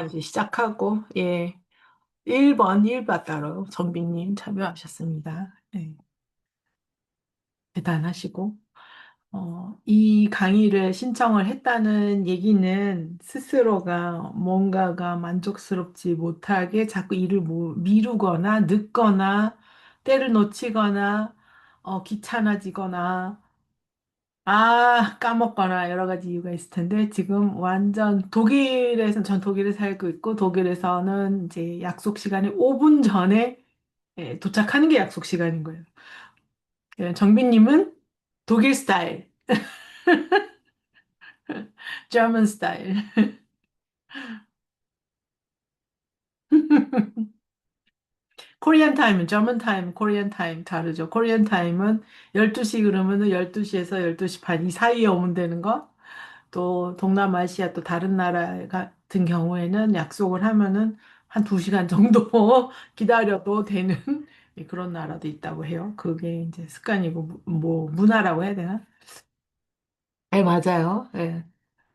이제 시작하고, 예. 1번 1바다로 정빈님 참여하셨습니다. 예. 대단하시고, 이 강의를 신청을 했다는 얘기는 스스로가 뭔가가 만족스럽지 못하게 자꾸 일을 미루거나 늦거나 때를 놓치거나 귀찮아지거나 까먹거나 여러 가지 이유가 있을 텐데, 지금 완전 전 독일에 살고 있고, 독일에서는 이제 약속 시간이 5분 전에 도착하는 게 약속 시간인 거예요. 정빈님은 독일 스타일, German 스타일. 코리안 타임은 German 타임, 코리안 타임 다르죠. 코리안 타임은 12시 그러면은 12시에서 12시 반 이 사이에 오면 되는 거. 또 동남아시아 또 다른 나라 같은 경우에는 약속을 하면은 한 2시간 정도 기다려도 되는 그런 나라도 있다고 해요. 그게 이제 습관이고 뭐 문화라고 해야 되나? 네, 맞아요. 예.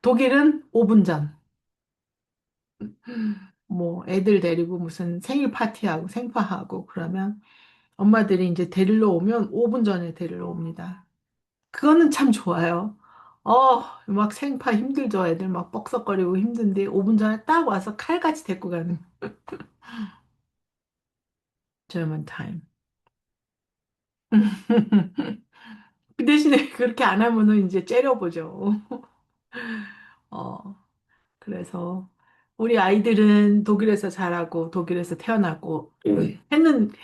독일은 5분 전. 뭐 애들 데리고 무슨 생일 파티하고 생파하고 그러면 엄마들이 이제 데리러 오면 5분 전에 데리러 옵니다. 그거는 참 좋아요. 막 생파 힘들죠. 애들 막 뻑석거리고 힘든데 5분 전에 딱 와서 칼같이 데리고 가는 German time. 그 대신에 그렇게 안 하면은 이제 째려보죠. 어, 그래서 우리 아이들은 독일에서 자라고 독일에서 태어나고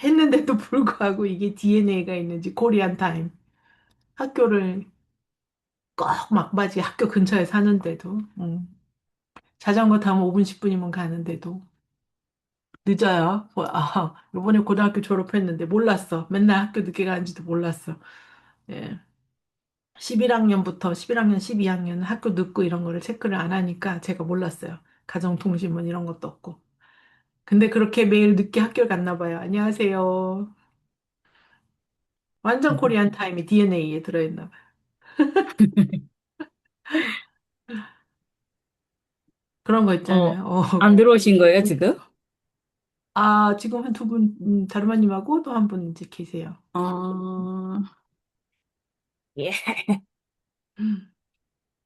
했는데도 불구하고 이게 DNA가 있는지 코리안 타임. 학교를 꼭 막바지 학교 근처에 사는데도 자전거 타면 5분 10분이면 가는데도 늦어요. 이번에 고등학교 졸업했는데 몰랐어. 맨날 학교 늦게 가는지도 몰랐어. 예. 11학년부터 11학년, 12학년 학교 늦고 이런 거를 체크를 안 하니까 제가 몰랐어요. 가정통신문 이런 것도 없고. 근데 그렇게 매일 늦게 학교를 갔나 봐요. 안녕하세요. 완전 코리안 타임이 DNA에 들어있나 봐요. 그런 거 어, 있잖아요. 안 들어오신 거예요, 지금? 지금 한 두 분, 다르마님하고 또 한 분 이제 계세요. 어, 예.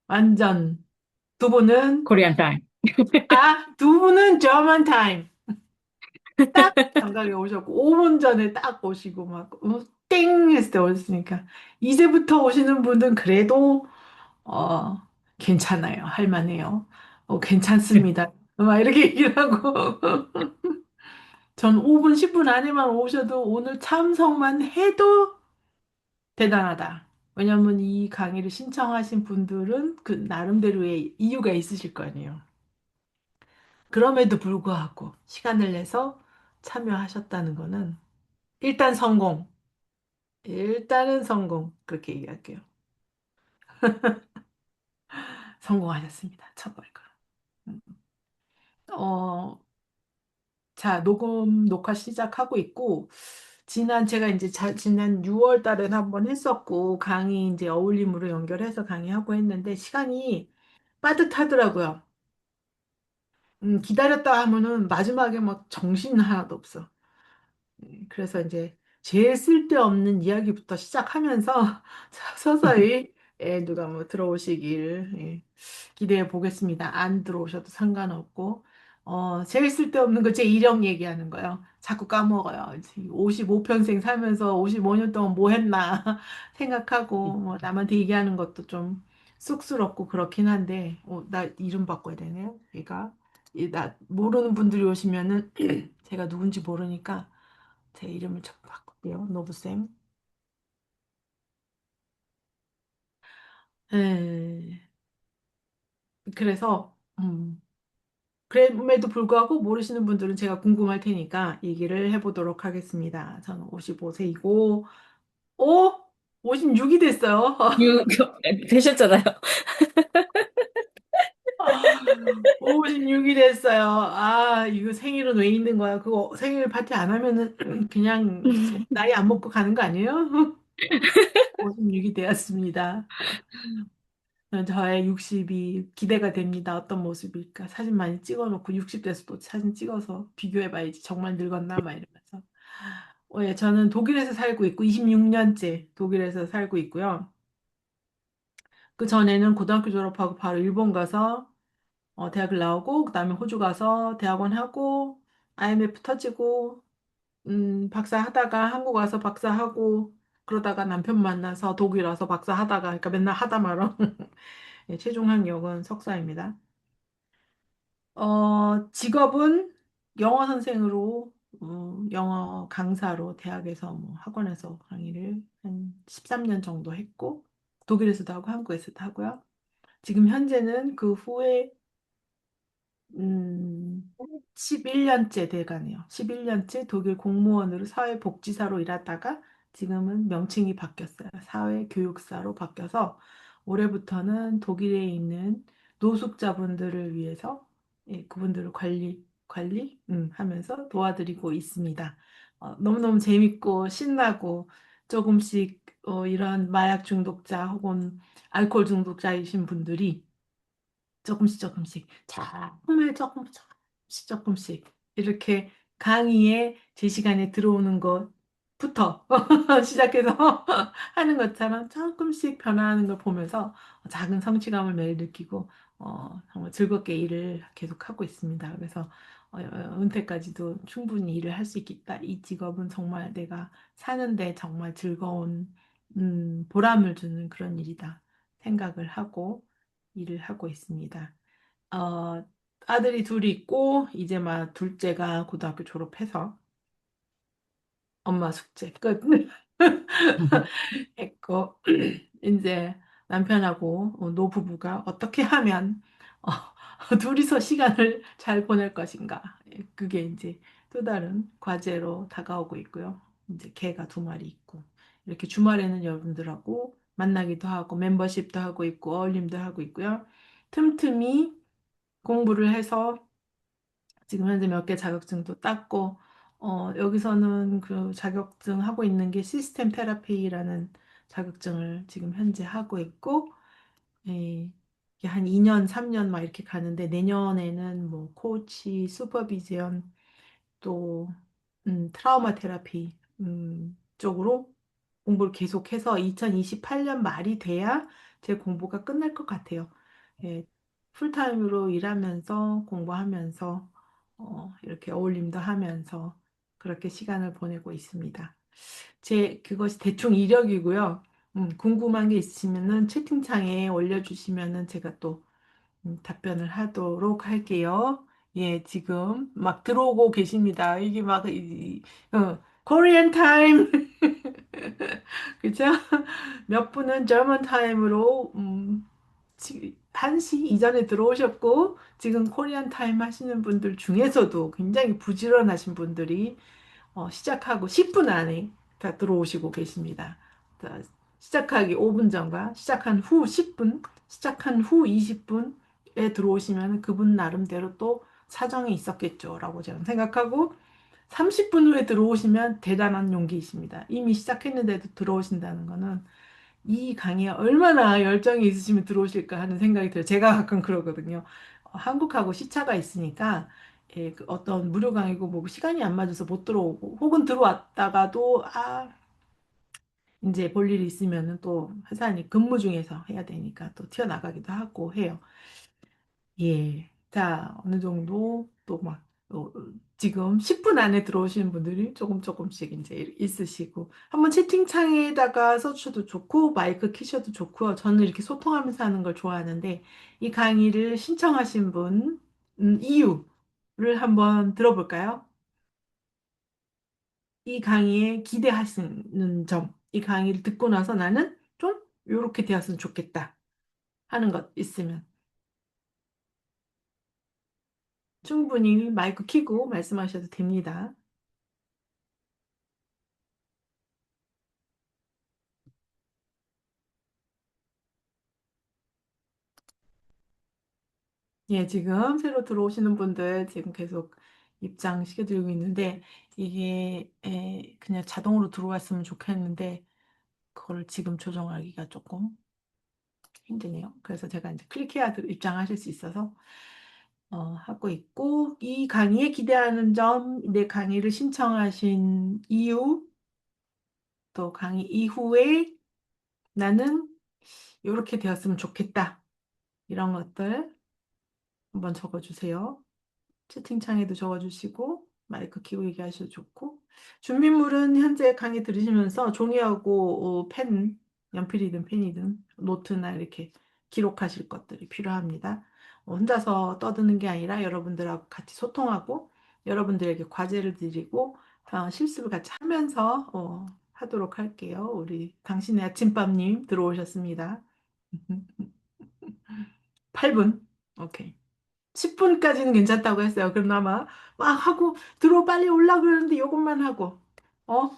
완전. 두 분은, 코리안 타임. 두 분은 저만 타임. 딱 감각이 오셨고, 5분 전에 딱 오시고, 막, 땡! 했을 때 오셨으니까. 이제부터 오시는 분은 그래도, 어, 괜찮아요. 할만해요. 괜찮습니다. 막 이렇게 얘기를 하고. 전 5분, 10분 안에만 오셔도 오늘 참석만 해도 대단하다. 왜냐면 이 강의를 신청하신 분들은 그 나름대로의 이유가 있으실 거 아니에요. 그럼에도 불구하고 시간을 내서 참여하셨다는 거는 일단 성공. 일단은 성공. 그렇게 얘기할게요. 성공하셨습니다. 첫걸거. 어, 자, 녹화 시작하고 있고, 제가 이제 지난 6월 달엔 한번 했었고, 강의 이제 어울림으로 연결해서 강의하고 했는데, 시간이 빠듯하더라고요. 기다렸다 하면은 마지막에 막 정신 하나도 없어. 그래서 이제 제일 쓸데없는 이야기부터 시작하면서 서서히 누가 뭐 들어오시길 기대해 보겠습니다. 안 들어오셔도 상관없고 제일 쓸데없는 거 제 이력 얘기하는 거요. 자꾸 까먹어요. 55평생 살면서 55년 동안 뭐 했나 생각하고 뭐 남한테 얘기하는 것도 좀 쑥스럽고 그렇긴 한데 나 이름 바꿔야 되네요. 나 모르는 분들이 오시면은 제가 누군지 모르니까 제 이름을 좀 바꿀게요. 노브쌤. 에, 그래서, 그럼에도 불구하고 모르시는 분들은 제가 궁금할 테니까 얘기를 해보도록 하겠습니다. 저는 55세이고, 56이 됐어요. 유, 되셨잖아요. 56이 됐어요. 이거 생일은 왜 있는 거야? 그거 생일 파티 안 하면은 그냥 나이 안 먹고 가는 거 아니에요? 56이 되었습니다. 저의 60이 기대가 됩니다. 어떤 모습일까? 사진 많이 찍어놓고 60대에서 또 사진 찍어서 비교해봐야지. 정말 늙었나? 막 이러면서. 예, 저는 독일에서 살고 있고 26년째 독일에서 살고 있고요. 그 전에는 고등학교 졸업하고 바로 일본 가서 대학을 나오고 그다음에 호주 가서 대학원 하고 IMF 터지고 박사 하다가 한국 와서 박사 하고 그러다가 남편 만나서 독일 와서 박사 하다가 그러니까 맨날 하다 말아. 예, 최종 학력은 석사입니다. 직업은 영어 선생으로 영어 강사로 대학에서 뭐 학원에서 강의를 한 13년 정도 했고 독일에서도 하고 한국에서도 하고요. 지금 현재는 그 후에 11년째 돼가네요. 11년째 독일 공무원으로 사회복지사로 일하다가 지금은 명칭이 바뀌었어요. 사회교육사로 바뀌어서 올해부터는 독일에 있는 노숙자분들을 위해서 그분들을 하면서 도와드리고 있습니다. 너무너무 재밌고 신나고 조금씩 이런 마약 중독자 혹은 알코올 중독자이신 분들이 조금씩 정말 조금씩 이렇게 강의에 제 시간에 들어오는 것부터 시작해서 하는 것처럼 조금씩 변화하는 걸 보면서 작은 성취감을 매일 느끼고 정말 즐겁게 일을 계속하고 있습니다. 그래서 은퇴까지도 충분히 일을 할 수 있겠다. 이 직업은 정말 내가 사는데 정말 즐거운 보람을 주는 그런 일이다 생각을 하고 일을 하고 있습니다. 어, 아들이 둘이 있고, 이제 막 둘째가 고등학교 졸업해서 엄마 숙제 끝 했고, 이제 남편하고 노부부가 어떻게 하면 어, 둘이서 시간을 잘 보낼 것인가. 그게 이제 또 다른 과제로 다가오고 있고요. 이제 개가 두 마리 있고, 이렇게 주말에는 여러분들하고 만나기도 하고, 멤버십도 하고 있고, 어울림도 하고 있고요. 틈틈이 공부를 해서 지금 현재 몇 개 자격증도 땄고, 여기서는 그 자격증 하고 있는 게 시스템 테라피라는 자격증을 지금 현재 하고 있고, 예, 이게 한 2년, 3년 막 이렇게 가는데, 내년에는 뭐, 코치, 슈퍼비전, 또, 트라우마 테라피, 쪽으로 공부를 계속해서 2028년 말이 돼야 제 공부가 끝날 것 같아요. 예, 풀타임으로 일하면서 공부하면서 이렇게 어울림도 하면서 그렇게 시간을 보내고 있습니다. 그것이 대충 이력이고요. 궁금한 게 있으시면은 채팅창에 올려주시면은 제가 또 답변을 하도록 할게요. 예, 지금 막 들어오고 계십니다. 이게 막, 코리안 타임. 그죠? 몇 분은 젊은 타임으로, 1시 이전에 들어오셨고, 지금 코리안 타임 하시는 분들 중에서도 굉장히 부지런하신 분들이 시작하고 10분 안에 다 들어오시고 계십니다. 자, 시작하기 5분 전과 시작한 후 10분, 시작한 후 20분에 들어오시면 그분 나름대로 또 사정이 있었겠죠라고 저는 생각하고 30분 후에 들어오시면 대단한 용기이십니다. 이미 시작했는데도 들어오신다는 거는 이 강의에 얼마나 열정이 있으시면 들어오실까 하는 생각이 들어요. 제가 가끔 그러거든요. 한국하고 시차가 있으니까 그 어떤 무료 강의고 뭐고 시간이 안 맞아서 못 들어오고 혹은 들어왔다가도 이제 볼 일이 있으면은 또 회사니 근무 중에서 해야 되니까 또 튀어나가기도 하고 해요. 예. 자, 어느 정도 또 막, 지금 10분 안에 들어오시는 분들이 조금씩 이제 있으시고, 한번 채팅창에다가 써주셔도 좋고, 마이크 키셔도 좋고요. 저는 이렇게 소통하면서 하는 걸 좋아하는데, 이 강의를 신청하신 분, 이유를 한번 들어볼까요? 이 강의에 기대하시는 점, 이 강의를 듣고 나서 나는 좀 이렇게 되었으면 좋겠다 하는 것 있으면 충분히 마이크 켜고 말씀하셔도 됩니다. 예, 지금 새로 들어오시는 분들 지금 계속 입장시켜드리고 있는데 이게 그냥 자동으로 들어왔으면 좋겠는데 그걸 지금 조정하기가 조금 힘드네요. 그래서 제가 이제 클릭해야 입장하실 수 있어서 하고 있고, 이 강의에 기대하는 점, 내 강의를 신청하신 이유, 또 강의 이후에 나는 이렇게 되었으면 좋겠다. 이런 것들 한번 적어주세요. 채팅창에도 적어주시고 마이크 켜고 얘기하셔도 좋고 준비물은 현재 강의 들으시면서 종이하고 펜, 연필이든 펜이든 노트나 이렇게 기록하실 것들이 필요합니다. 혼자서 떠드는 게 아니라 여러분들하고 같이 소통하고 여러분들에게 과제를 드리고 실습을 같이 하면서 하도록 할게요. 우리 당신의 아침밥님 들어오셨습니다. 8분. 오케이. 10분까지는 괜찮다고 했어요. 그나마 막 하고 들어 빨리 올라 그러는데 이것만 하고 어?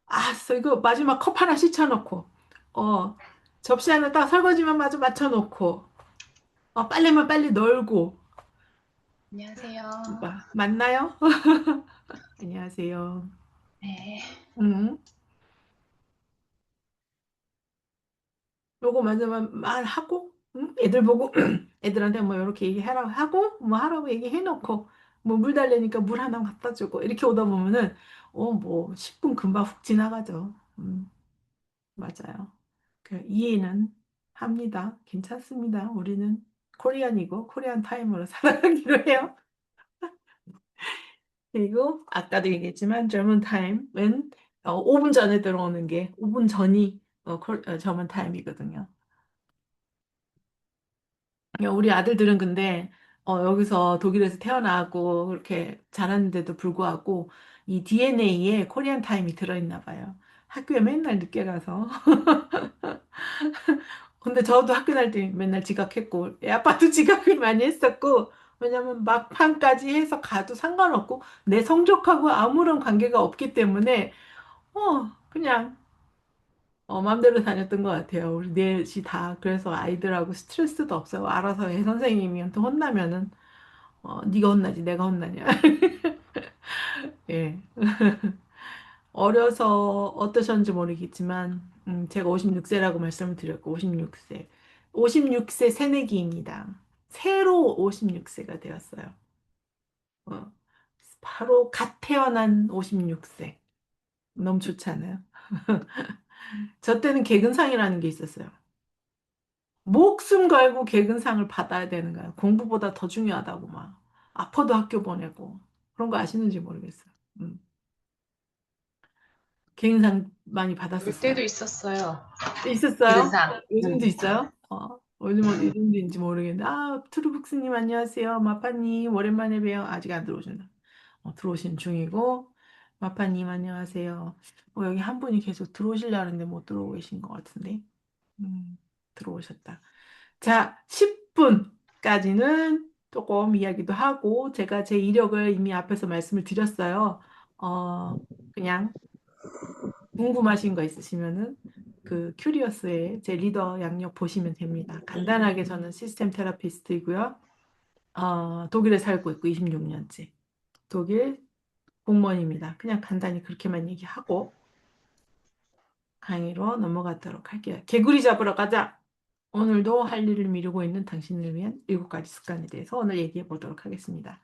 알았어. 이거 마지막 컵 하나 씻어놓고 어 접시 하나 딱 설거지만 마저 맞춰놓고 빨래만 빨리 널고 안녕하세요. 맞나요? 안녕하세요. 네. 응. 요거 먼저만 하고 응? 애들 보고 애들한테 뭐 이렇게 얘기해라 하고 뭐 하라고 얘기해놓고 뭐 물 달래니까 물 하나 갖다 주고 이렇게 오다 보면은 뭐 10분 금방 훅 지나가죠. 맞아요. 이해는 합니다. 괜찮습니다. 우리는 코리안이고 코리안 타임으로 살아가기로 해요. 그리고 아까도 얘기했지만 젊은 타임은 5분 전에 들어오는 게 5분 전이 젊은 타임이거든요. 우리 아들들은 근데 여기서 독일에서 태어나고 그렇게 자랐는데도 불구하고 이 DNA에 코리안 타임이 들어있나 봐요. 학교에 맨날 늦게 가서. 근데 저도 학교 다닐 때 맨날 지각했고, 애 아빠도 지각을 많이 했었고, 왜냐면 막판까지 해서 가도 상관없고, 내 성적하고 아무런 관계가 없기 때문에, 그냥, 마음대로 다녔던 것 같아요. 우리 넷이 다. 그래서 아이들하고 스트레스도 없어요. 알아서 해. 선생님이한테 혼나면은, 네가 혼나지, 내가 혼나냐. 예. 어려서 어떠셨는지 모르겠지만, 제가 56세라고 말씀을 드렸고, 56세. 56세 새내기입니다. 새로 56세가 되었어요. 어, 바로 갓 태어난 56세. 너무 좋지 않아요? 저 때는 개근상이라는 게 있었어요. 목숨 걸고 개근상을 받아야 되는 거야. 공부보다 더 중요하다고 막. 아파도 학교 보내고. 그런 거 아시는지 모르겠어요. 음. 개근상 많이 우리 받았었어요. 때도 있었어요. 있었어요? 기근상. 요즘도 있어요? 요즘도 있는지 모르겠는데. 트루북스님 안녕하세요. 마파님 오랜만에 봬요. 아직 안 들어오셨나? 들어오신 중이고. 마파님 안녕하세요. 여기 한 분이 계속 들어오시려는데 못 들어오고 계신 것 같은데. 들어오셨다. 자, 10분까지는 조금 이야기도 하고, 제가 제 이력을 이미 앞에서 말씀을 드렸어요. 그냥 궁금하신 거 있으시면은 큐리어스의 제 리더 양력 보시면 됩니다. 간단하게 저는 시스템 테라피스트이고요. 독일에 살고 있고 26년째. 독일 공무원입니다. 그냥 간단히 그렇게만 얘기하고 강의로 넘어가도록 할게요. 개구리 잡으러 가자. 오늘도 할 일을 미루고 있는 당신을 위한 7가지 습관에 대해서 오늘 얘기해 보도록 하겠습니다.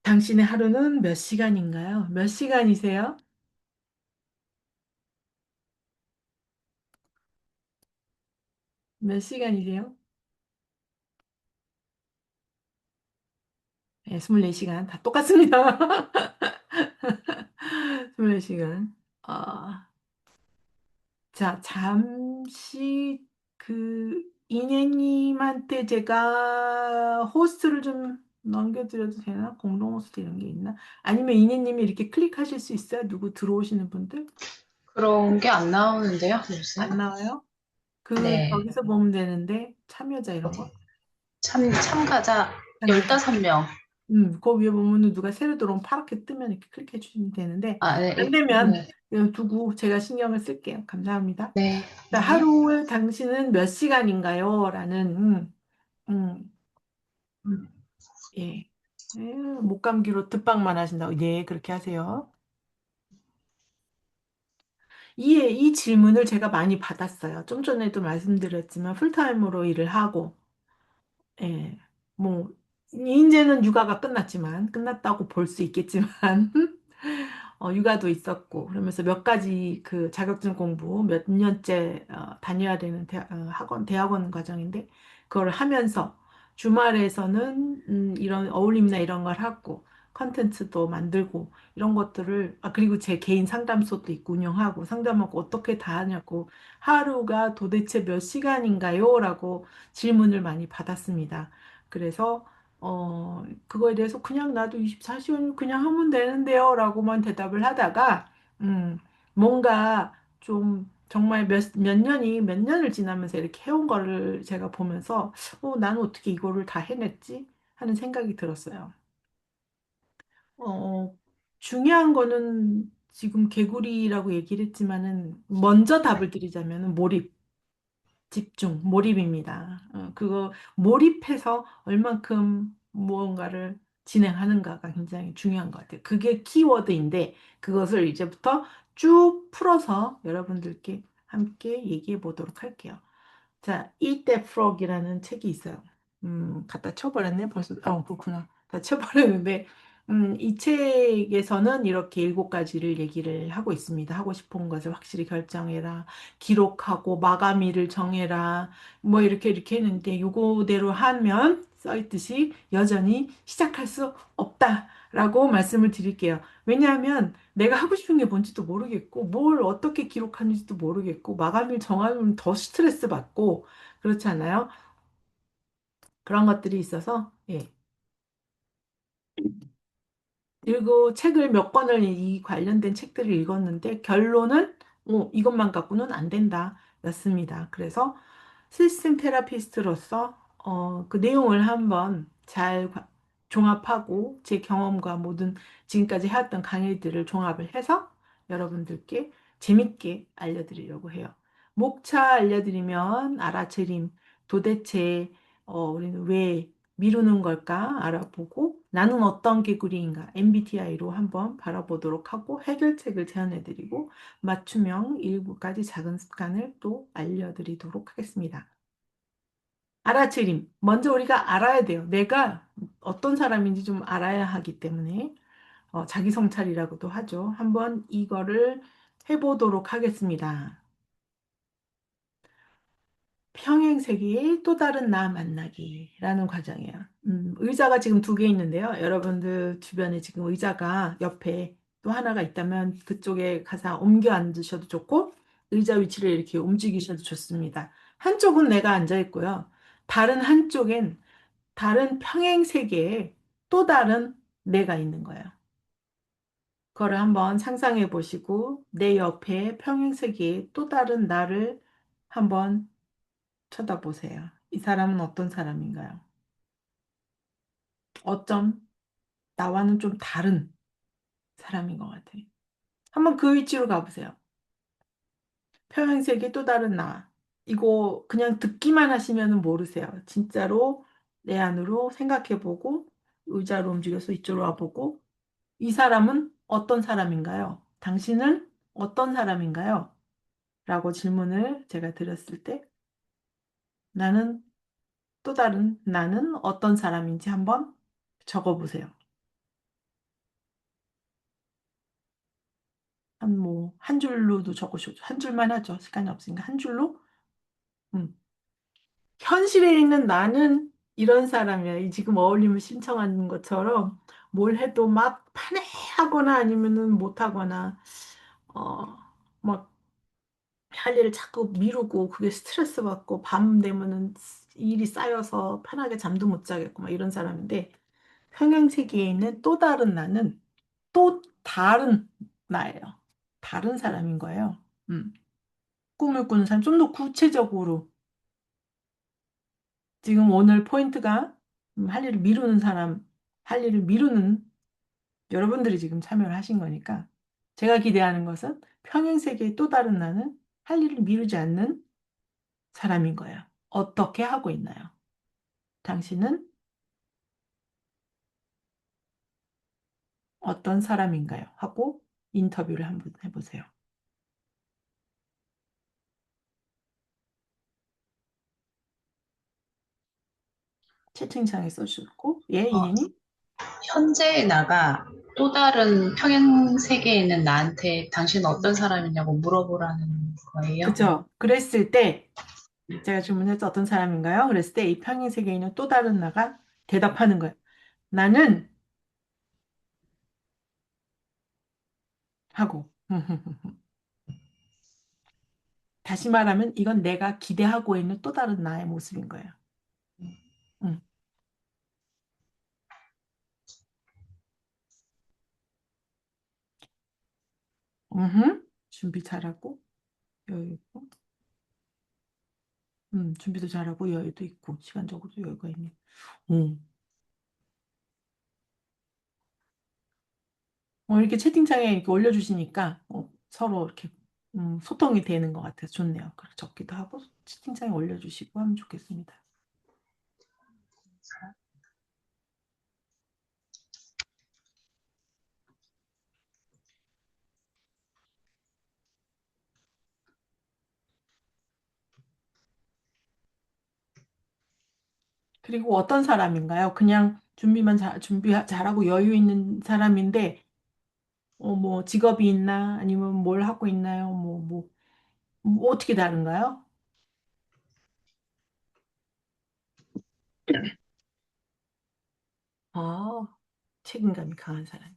당신의 하루는 몇 시간인가요? 몇 시간이세요? 몇 시간이세요? 네, 24시간 다 똑같습니다. 24시간. 자, 잠시 이내님한테 제가 호스트를 좀 넘겨드려도 되나? 공동 호스트 이런 게 있나? 아니면 이내님이 이렇게 클릭하실 수 있어요? 누구 들어오시는 분들? 그런 게 안 나오는데요, 요새? 안 나와요? 네. 저기서 보면 되는데, 참여자 이런 거? 참가자 참가자. 15명. 그 위에 보면은 누가 새로 들어오면 파랗게 뜨면 이렇게 클릭해 주시면 되는데, 아, 네. 안 되면 네. 그냥 두고 제가 신경을 쓸게요. 감사합니다. 네. 자, 네. 하루에 당신은 몇 시간인가요? 라는, 음, 음. 예. 목감기로 듣박만 하신다고. 예, 그렇게 하세요. 이 질문을 제가 많이 받았어요. 좀 전에도 말씀드렸지만 풀타임으로 일을 하고, 예, 뭐, 이제는 육아가 끝났다고 볼 수 있겠지만, 육아도 있었고, 그러면서 몇 가지 그 자격증 공부 몇 년째 다녀야 되는 대학원 과정인데, 그걸 하면서 주말에서는 이런 어울림이나 이런 걸 하고, 컨텐츠도 만들고, 이런 것들을, 그리고 제 개인 상담소도 있고 운영하고, 상담하고 어떻게 다 하냐고, 하루가 도대체 몇 시간인가요? 라고 질문을 많이 받았습니다. 그래서 그거에 대해서 그냥 나도 24시간 그냥 하면 되는데요. 라고만 대답을 하다가, 뭔가 좀 정말 몇 년을 지나면서 이렇게 해온 거를 제가 보면서, 나는 어떻게 이거를 다 해냈지? 하는 생각이 들었어요. 어, 중요한 거는 지금 개구리라고 얘기를 했지만은, 먼저 답을 드리자면은 몰입입니다. 그거 몰입해서 얼만큼 무언가를 진행하는가가 굉장히 중요한 것 같아요. 그게 키워드인데 그것을 이제부터 쭉 풀어서 여러분들께 함께 얘기해 보도록 할게요. 자, Eat That Frog이라는 책이 있어요. 갖다 쳐버렸네, 벌써. 그렇구나. 다 쳐버렸는데, 이 책에서는 이렇게 7가지를 얘기를 하고 있습니다. 하고 싶은 것을 확실히 결정해라. 기록하고 마감일을 정해라. 뭐 이렇게 했는데, 요거대로 하면 써있듯이 여전히 시작할 수 없다라고 말씀을 드릴게요. 왜냐하면 내가 하고 싶은 게 뭔지도 모르겠고, 뭘 어떻게 기록하는지도 모르겠고, 마감일 정하면 더 스트레스 받고, 그렇지 않아요? 그런 것들이 있어서, 예. 그리고 책을 몇 권을 이 관련된 책들을 읽었는데, 결론은, 이것만 갖고는 안 된다, 였습니다. 그래서 시스템 테라피스트로서, 그 내용을 한번 잘 종합하고, 제 경험과 모든 지금까지 해왔던 강의들을 종합을 해서 여러분들께 재밌게 알려드리려고 해요. 목차 알려드리면 알아차림, 도대체 우리는 왜 미루는 걸까 알아보고 나는 어떤 개구리인가 MBTI로 한번 바라보도록 하고 해결책을 제안해드리고 맞춤형 7가지 작은 습관을 또 알려드리도록 하겠습니다. 알아차림. 먼저 우리가 알아야 돼요. 내가 어떤 사람인지 좀 알아야 하기 때문에 자기 성찰이라고도 하죠. 한번 이거를 해보도록 하겠습니다. 평행세계의 또 다른 나 만나기라는 과정이에요. 의자가 지금 2개 있는데요. 여러분들 주변에 지금 의자가 옆에 또 하나가 있다면 그쪽에 가서 옮겨 앉으셔도 좋고, 의자 위치를 이렇게 움직이셔도 좋습니다. 한쪽은 내가 앉아 있고요. 다른 한쪽엔 다른 평행세계에 또 다른 내가 있는 거예요. 그거를 한번 상상해 보시고, 내 옆에 평행세계에 또 다른 나를 한번 쳐다보세요. 이 사람은 어떤 사람인가요? 어쩜 나와는 좀 다른 사람인 것 같아요. 한번 그 위치로 가보세요. 평행세계 또 다른 나. 이거 그냥 듣기만 하시면 모르세요. 진짜로 내 안으로 생각해보고 의자로 움직여서 이쪽으로 와보고 이 사람은 어떤 사람인가요? 당신은 어떤 사람인가요? 라고 질문을 제가 드렸을 때 나는 또 다른 나는 어떤 사람인지 한번 적어보세요. 한 줄로도 적으셔도, 한 줄만 하죠. 시간이 없으니까 한 줄로. 음. 현실에 있는 나는 이런 사람이야. 이 지금 어울림을 신청하는 것처럼 뭘 해도 막 판회하거나 아니면은 못하거나, 어, 막 할 일을 자꾸 미루고 그게 스트레스 받고 밤 되면은 일이 쌓여서 편하게 잠도 못 자겠고 막 이런 사람인데 평행세계에 있는 또 다른 나는 또 다른 나예요. 다른 사람인 거예요. 음. 꿈을 꾸는 사람, 좀 더 구체적으로. 지금 오늘 포인트가 할 일을 미루는 사람, 할 일을 미루는 여러분들이 지금 참여를 하신 거니까 제가 기대하는 것은 평행세계의 또 다른 나는 할 일을 미루지 않는 사람인 거예요. 어떻게 하고 있나요? 당신은 어떤 사람인가요? 하고 인터뷰를 한번 해보세요. 채팅창에 써주셨고, 예, 어, 이니님? 현재 나가 또 다른 평행 세계에 있는 나한테 당신은 어떤 사람이냐고 물어보라는 거예요. 그쵸. 그랬을 때, 제가 질문해서 어떤 사람인가요? 그랬을 때 이 평행 세계에 있는 또 다른 나가 대답하는 거예요. 나는 하고. 다시 말하면 이건 내가 기대하고 있는 또 다른 나의 모습인 거예요. 음. 준비 잘하고 여유 있고, 준비도 잘하고 여유도 있고 시간적으로도 여유가 있네. 음. 이렇게 채팅창에 이렇게 올려주시니까 서로 이렇게 소통이 되는 것 같아서 좋네요. 그래서 적기도 하고 채팅창에 올려주시고 하면 좋겠습니다. 그리고 어떤 사람인가요? 그냥 준비 잘하고 여유 있는 사람인데, 뭐 직업이 있나? 아니면 뭘 하고 있나요? 뭐 어떻게 다른가요? 아, 책임감이 강한 사람.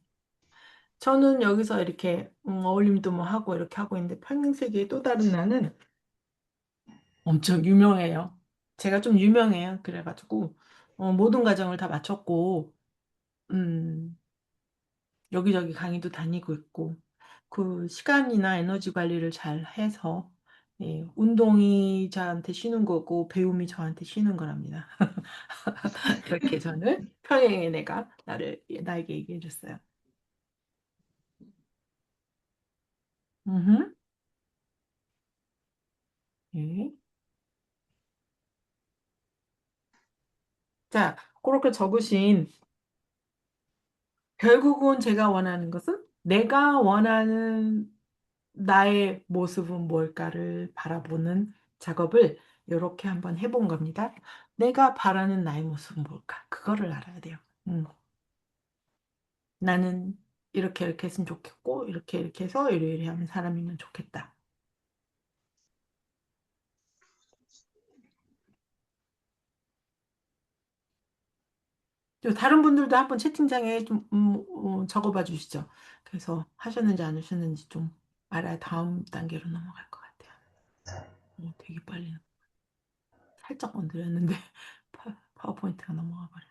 저는 여기서 이렇게 어울림도 뭐 하고 이렇게 하고 있는데 평행세계의 또 다른 나는 엄청 유명해요. 제가 좀 유명해요. 그래가지고 모든 과정을 다 마쳤고 음, 여기저기 강의도 다니고 있고 그 시간이나 에너지 관리를 잘 해서 예, 운동이 저한테 쉬는 거고 배움이 저한테 쉬는 거랍니다. 그렇게 저는 평행의 내가 나에게 얘기해 줬어요. 음, 예. 자, 그렇게 적으신 결국은 제가 원하는 것은 내가 원하는 나의 모습은 뭘까를 바라보는 작업을 이렇게 한번 해본 겁니다. 내가 바라는 나의 모습은 뭘까? 그거를 알아야 돼요. 나는 이렇게 이렇게 했으면 좋겠고, 이렇게 이렇게 해서 이래 하는 사람이면 좋겠다. 또 다른 분들도 한번 채팅창에 좀 적어봐 주시죠. 그래서 하셨는지 안 하셨는지 좀 알아야 다음 단계로 넘어갈 것 같아요. 되게 빨리 살짝 건드렸는데 파워포인트가 넘어가 버렸어요.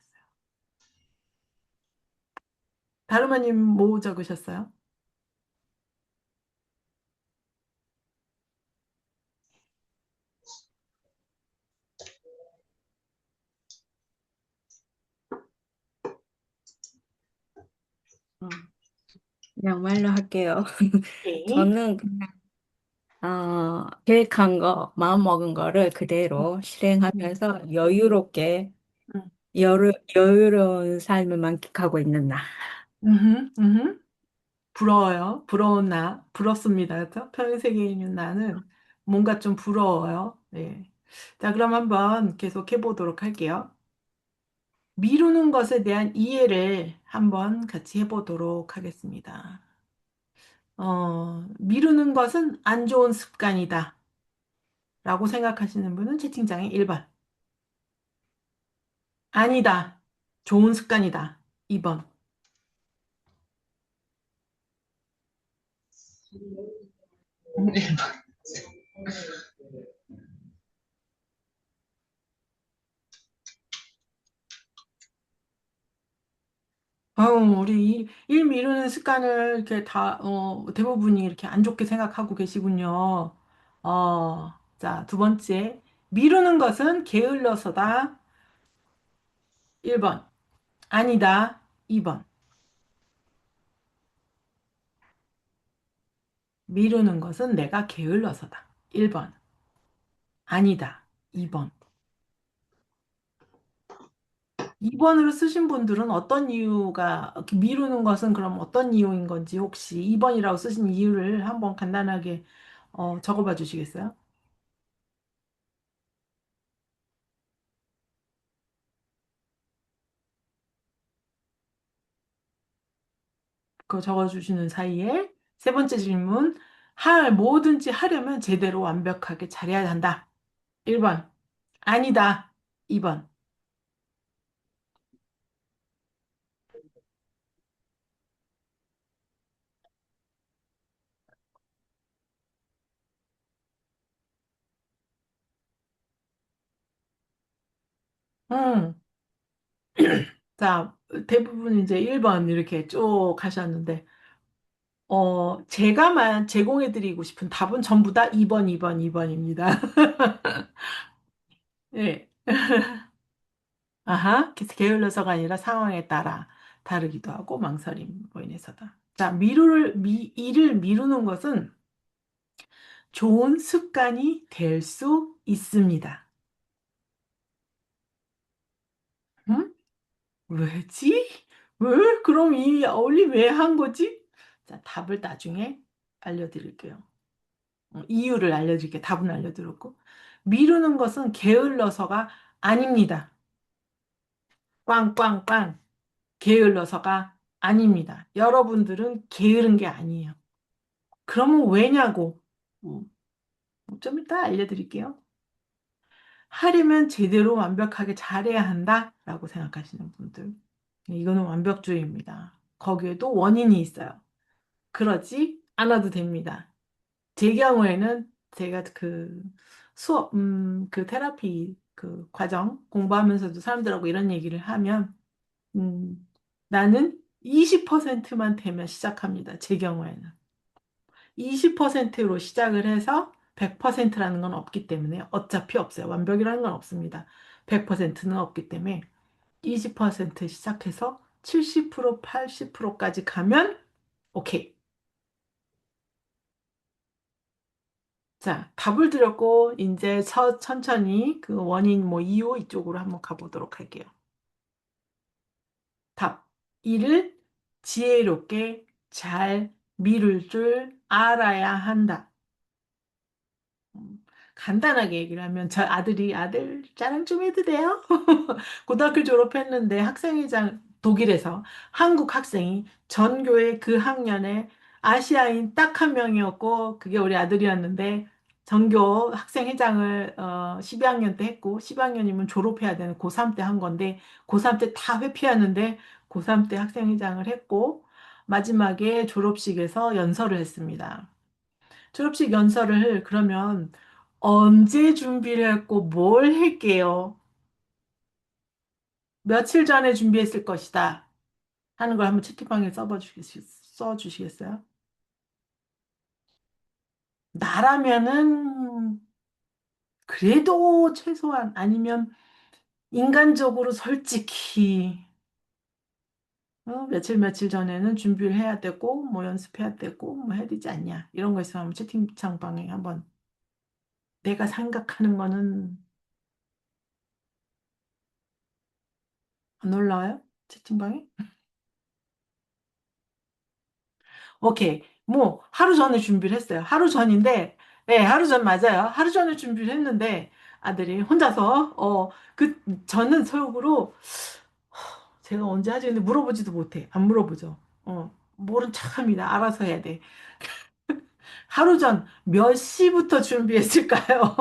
다루마님 뭐 적으셨어요? 어, 그냥 말로 할게요. 네. 저는 계획한 거, 마음먹은 거를 그대로 음, 실행하면서 여유롭게, 음, 여유로운 삶을 만끽하고 있는 나. 음흠. 부러워요. 부러운 나. 부럽습니다. 편세계에 있는 나는 뭔가 좀 부러워요. 네. 자, 그럼 한번 계속 해보도록 할게요. 미루는 것에 대한 이해를 한번 같이 해보도록 하겠습니다. 미루는 것은 안 좋은 습관이다. 라고 생각하시는 분은 채팅창에 1번. 아니다. 좋은 습관이다. 2번. 우리 일 미루는 습관을 이렇게 대부분이 이렇게 안 좋게 생각하고 계시군요. 자, 두 번째. 미루는 것은 게을러서다. 1번. 아니다. 2번. 미루는 것은 내가 게을러서다. 1번. 아니다. 2번. 2번으로 쓰신 분들은 어떤 이유가, 이렇게 미루는 것은 그럼 어떤 이유인 건지 혹시 2번이라고 쓰신 이유를 한번 간단하게 적어봐 주시겠어요? 그거 적어주시는 사이에 세 번째 질문. 뭐든지 하려면 제대로 완벽하게 잘해야 한다. 1번. 아니다. 2번. 음. 자, 대부분 이제 1번 이렇게 쭉 하셨는데, 제가만 제공해드리고 싶은 답은 전부 다 2번, 2번, 2번입니다. 예. 아하, 게을러서가 아니라 상황에 따라 다르기도 하고 망설임으로 인해서다. 자, 일을 미루는 것은 좋은 습관이 될 수 있습니다. 응? 왜지? 왜? 그럼 이 어울리 왜 한 거지? 자, 답을 나중에 알려드릴게요. 이유를 알려드릴게요. 답은 알려드렸고. 미루는 것은 게을러서가 아닙니다. 꽝꽝꽝. 게을러서가 아닙니다. 여러분들은 게으른 게 아니에요. 그러면 왜냐고? 음, 좀 이따 알려드릴게요. 하려면 제대로 완벽하게 잘해야 한다라고 생각하시는 분들. 이거는 완벽주의입니다. 거기에도 원인이 있어요. 그러지 않아도 됩니다. 제 경우에는 제가 그 수업, 그 테라피 그 과정 공부하면서도 사람들하고 이런 얘기를 하면, 나는 20%만 되면 시작합니다. 제 경우에는. 20%로 시작을 해서 100%라는 건 없기 때문에 어차피 없어요. 완벽이라는 건 없습니다. 100%는 없기 때문에 20% 시작해서 70%, 80%까지 가면 오케이. 자, 답을 드렸고 이제 천천히 그 원인 뭐 이유 이쪽으로 한번 가보도록 할게요. 답. 이를 지혜롭게 잘 미룰 줄 알아야 한다. 음, 간단하게 얘기를 하면 저 아들 자랑 좀 해도 돼요? 고등학교 졸업했는데 학생회장 독일에서 한국 학생이 전교의 그 학년에 아시아인 딱 한 명이었고 그게 우리 아들이었는데 전교 학생회장을 12학년 때 했고 12학년이면 졸업해야 되는 고3 때 한 건데 고3 때 다 회피하는데 고3 때 학생회장을 했고 마지막에 졸업식에서 연설을 했습니다. 졸업식 연설을 그러면 언제 준비를 했고 뭘 할게요? 며칠 전에 준비했을 것이다 하는 걸 한번 채팅방에 써주시겠어요? 나라면은 그래도 최소한 아니면 인간적으로 솔직히 며칠 전에는 준비를 해야 되고 뭐 연습해야 되고 뭐 해야 되지 않냐 이런 거 있으면 한번 채팅창방에 한번 내가 생각하는 거는 안 올라와요? 채팅방에? 오케이. 뭐, 하루 전에 준비를 했어요. 하루 전인데, 네, 하루 전 맞아요. 하루 전에 준비를 했는데, 아들이 혼자서, 저는 속으로, 제가 언제 하지? 근데 물어보지도 못해. 안 물어보죠. 모른 척 합니다. 알아서 해야 돼. 하루 전 몇 시부터 준비했을까요?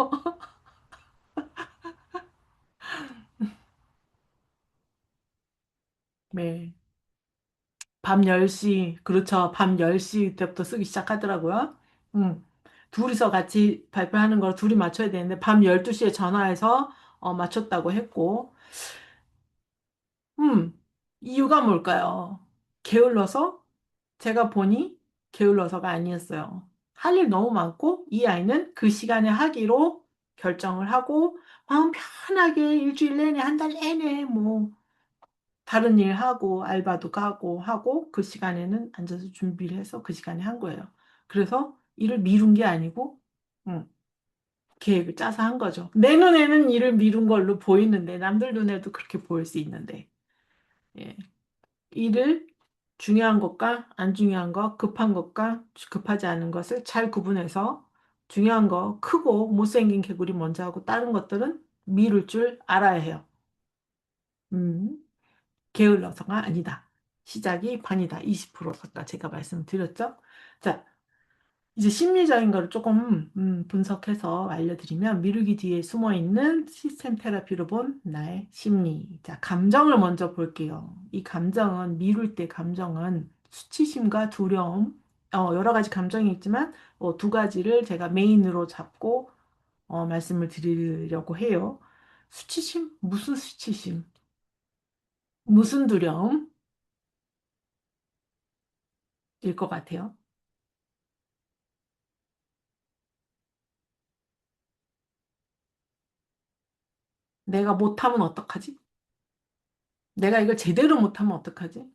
네. 밤 10시, 그렇죠. 밤 10시 때부터 쓰기 시작하더라고요. 음. 둘이서 같이 발표하는 걸 둘이 맞춰야 되는데, 밤 12시에 전화해서 맞췄다고 했고, 이유가 뭘까요? 게을러서? 제가 보니 게을러서가 아니었어요. 할 일 너무 많고, 이 아이는 그 시간에 하기로 결정을 하고, 마음 편하게 일주일 내내, 한 달 내내, 뭐, 다른 일 하고 알바도 가고 하고 그 시간에는 앉아서 준비를 해서 그 시간에 한 거예요. 그래서 일을 미룬 게 아니고 음, 계획을 짜서 한 거죠. 내 눈에는 일을 미룬 걸로 보이는데 남들 눈에도 그렇게 보일 수 있는데 예. 일을 중요한 것과 안 중요한 것, 급한 것과 급하지 않은 것을 잘 구분해서 중요한 거, 크고 못생긴 개구리 먼저 하고 다른 것들은 미룰 줄 알아야 해요. 음, 게을러서가 아니다. 시작이 반이다. 20% 아까 제가 말씀드렸죠? 자, 이제 심리적인 거를 조금 분석해서 알려드리면 미루기 뒤에 숨어 있는 시스템 테라피로 본 나의 심리. 자, 감정을 먼저 볼게요. 이 감정은 미룰 때 감정은 수치심과 두려움, 여러 가지 감정이 있지만 두 가지를 제가 메인으로 잡고 말씀을 드리려고 해요. 수치심? 무슨 수치심? 무슨 두려움일 것 같아요? 내가 못하면 어떡하지? 내가 이걸 제대로 못하면 어떡하지?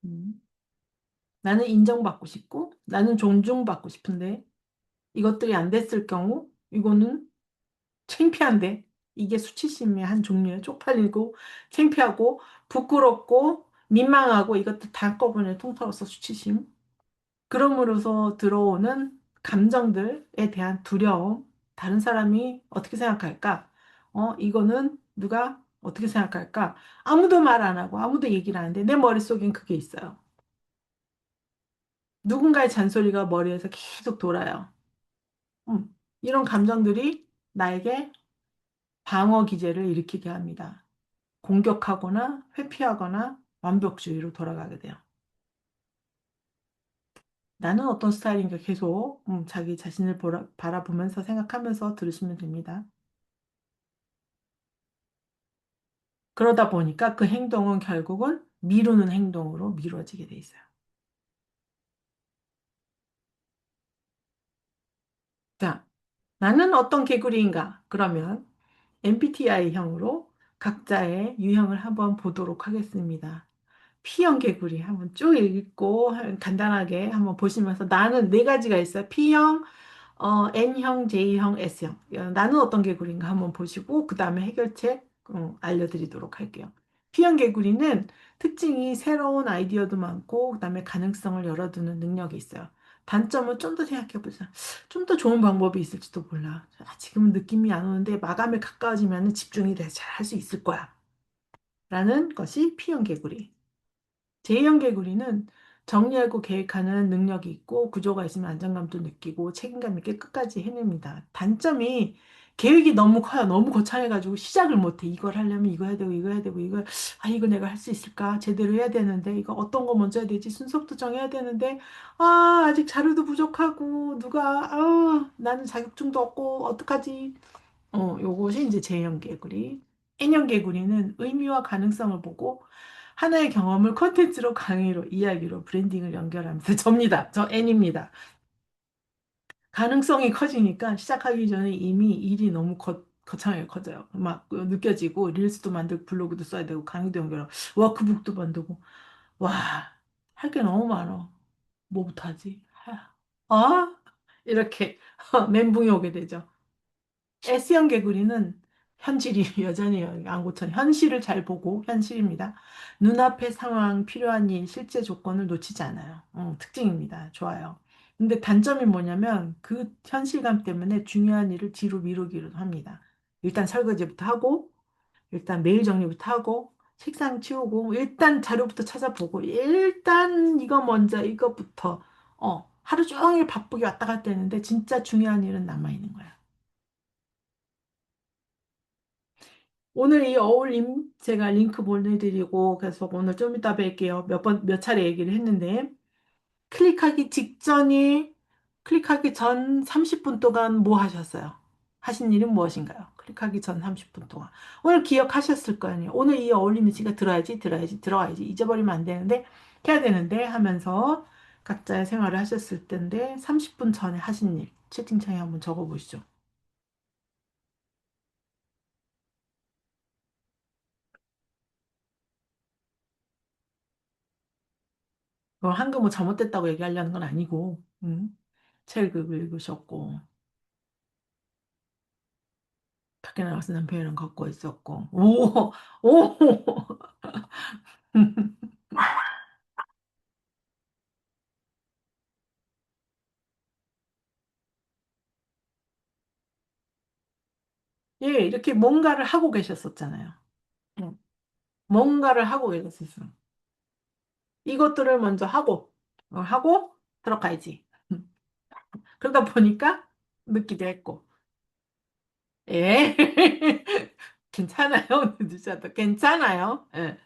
음. 나는 인정받고 싶고, 나는 존중받고 싶은데, 이것들이 안 됐을 경우, 이거는 창피한데, 이게 수치심의 한 종류예요. 쪽팔리고, 창피하고, 부끄럽고, 민망하고, 이것들 다 한꺼번에 통틀어서 수치심. 그럼으로써 들어오는 감정들에 대한 두려움, 다른 사람이 어떻게 생각할까? 이거는 누가 어떻게 생각할까? 아무도 말 안 하고, 아무도 얘기를 안 하는데, 내 머릿속엔 그게 있어요. 누군가의 잔소리가 머리에서 계속 돌아요. 이런 감정들이 나에게 방어 기제를 일으키게 합니다. 공격하거나 회피하거나 완벽주의로 돌아가게 돼요. 나는 어떤 스타일인가 계속 자기 자신을 바라보면서 생각하면서 들으시면 됩니다. 그러다 보니까 그 행동은 결국은 미루는 행동으로 미루어지게 돼 있어요. 자, 나는 어떤 개구리인가? 그러면 MBTI형으로 각자의 유형을 한번 보도록 하겠습니다. P형 개구리 한번 쭉 읽고 간단하게 한번 보시면서 나는 네 가지가 있어요. P형, N형, J형, S형. 나는 어떤 개구리인가 한번 보시고 그 다음에 해결책 알려드리도록 할게요. P형 개구리는 특징이 새로운 아이디어도 많고 그 다음에 가능성을 열어두는 능력이 있어요. 단점은 좀 더 생각해보자. 좀 더 좋은 방법이 있을지도 몰라. 지금은 느낌이 안 오는데 마감에 가까워지면 집중이 돼서 잘 할 수 있을 거야. 라는 것이 P형 개구리. J형 개구리는 정리하고 계획하는 능력이 있고 구조가 있으면 안정감도 느끼고 책임감 있게 끝까지 해냅니다. 단점이 계획이 너무 커요. 너무 거창해가지고 시작을 못해. 이걸 하려면 이거 해야 되고 이거 해야 되고 이거 내가 할 수 있을까? 제대로 해야 되는데 이거 어떤 거 먼저 해야 되지? 순서부터 정해야 되는데 아직 자료도 부족하고 나는 자격증도 없고 어떡하지? 요것이 이제 J형 개구리. N형 개구리는 의미와 가능성을 보고 하나의 경험을 콘텐츠로 강의로 이야기로 브랜딩을 연결하면서 접니다. 저 N입니다. 가능성이 커지니까 시작하기 전에 이미 일이 너무 거창하게 커져요. 막 느껴지고 릴스도 만들고 블로그도 써야 되고 강의도 연결하고 워크북도 만들고 와, 할 게 너무 많아. 뭐부터 하지? 이렇게 멘붕이 오게 되죠. S형 개구리는 현실이 여전히 안고천 현실을 잘 보고 현실입니다. 눈앞의 상황, 필요한 일, 실제 조건을 놓치지 않아요. 특징입니다. 좋아요. 근데 단점이 뭐냐면 그 현실감 때문에 중요한 일을 뒤로 미루기로 합니다. 일단 설거지부터 하고, 일단 메일 정리부터 하고, 책상 치우고, 일단 자료부터 찾아보고, 일단 이거 먼저, 이거부터, 하루 종일 바쁘게 왔다 갔다 했는데 진짜 중요한 일은 남아있는 거야. 오늘 이 어울림 제가 링크 보내드리고 계속 오늘 좀 이따 뵐게요. 몇 차례 얘기를 했는데 클릭하기 직전이 클릭하기 전 30분 동안 뭐 하셨어요? 하신 일은 무엇인가요? 클릭하기 전 30분 동안. 오늘 기억하셨을 거 아니에요. 오늘 이 어울림 지가 들어가야지 잊어버리면 안 되는데 해야 되는데 하면서 각자의 생활을 하셨을 텐데 30분 전에 하신 일 채팅창에 한번 적어보시죠. 그걸 한거 뭐 잘못됐다고 얘기하려는 건 아니고, 책을 읽으셨고, 밖에 나가서 남편이랑 걷고 있었고, 오! 예, 이렇게 뭔가를 하고 계셨었잖아요. 음. 뭔가를 하고 계었어 이것들을 먼저 하고 들어가야지. 그러다 보니까 늦기도 했고. 예. 괜찮아요. 늦으셔도 괜찮아요. 예.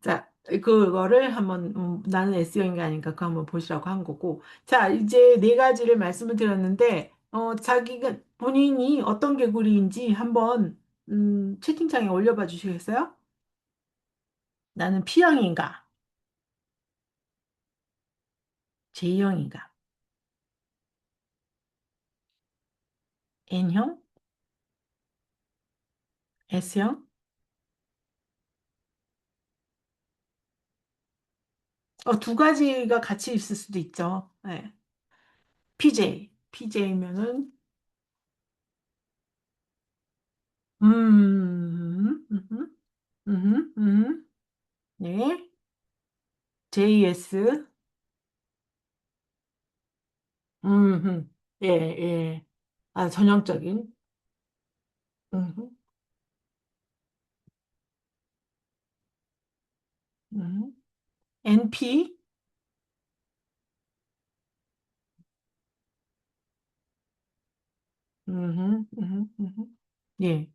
자, 그거를 한번, 나는 S형이 아닌가 그거 한번 보시라고 한 거고. 자, 이제 네 가지를 말씀을 드렸는데, 자기가, 본인이 어떤 개구리인지 한번, 채팅창에 올려봐 주시겠어요? 나는 P형인가? J형인가? N형? S형? 두 가지가 같이 있을 수도 있죠. 네. PJ. PJ면은, 음, 네. JS, 예, 예. 아, 전형적인, 음, NP, 예.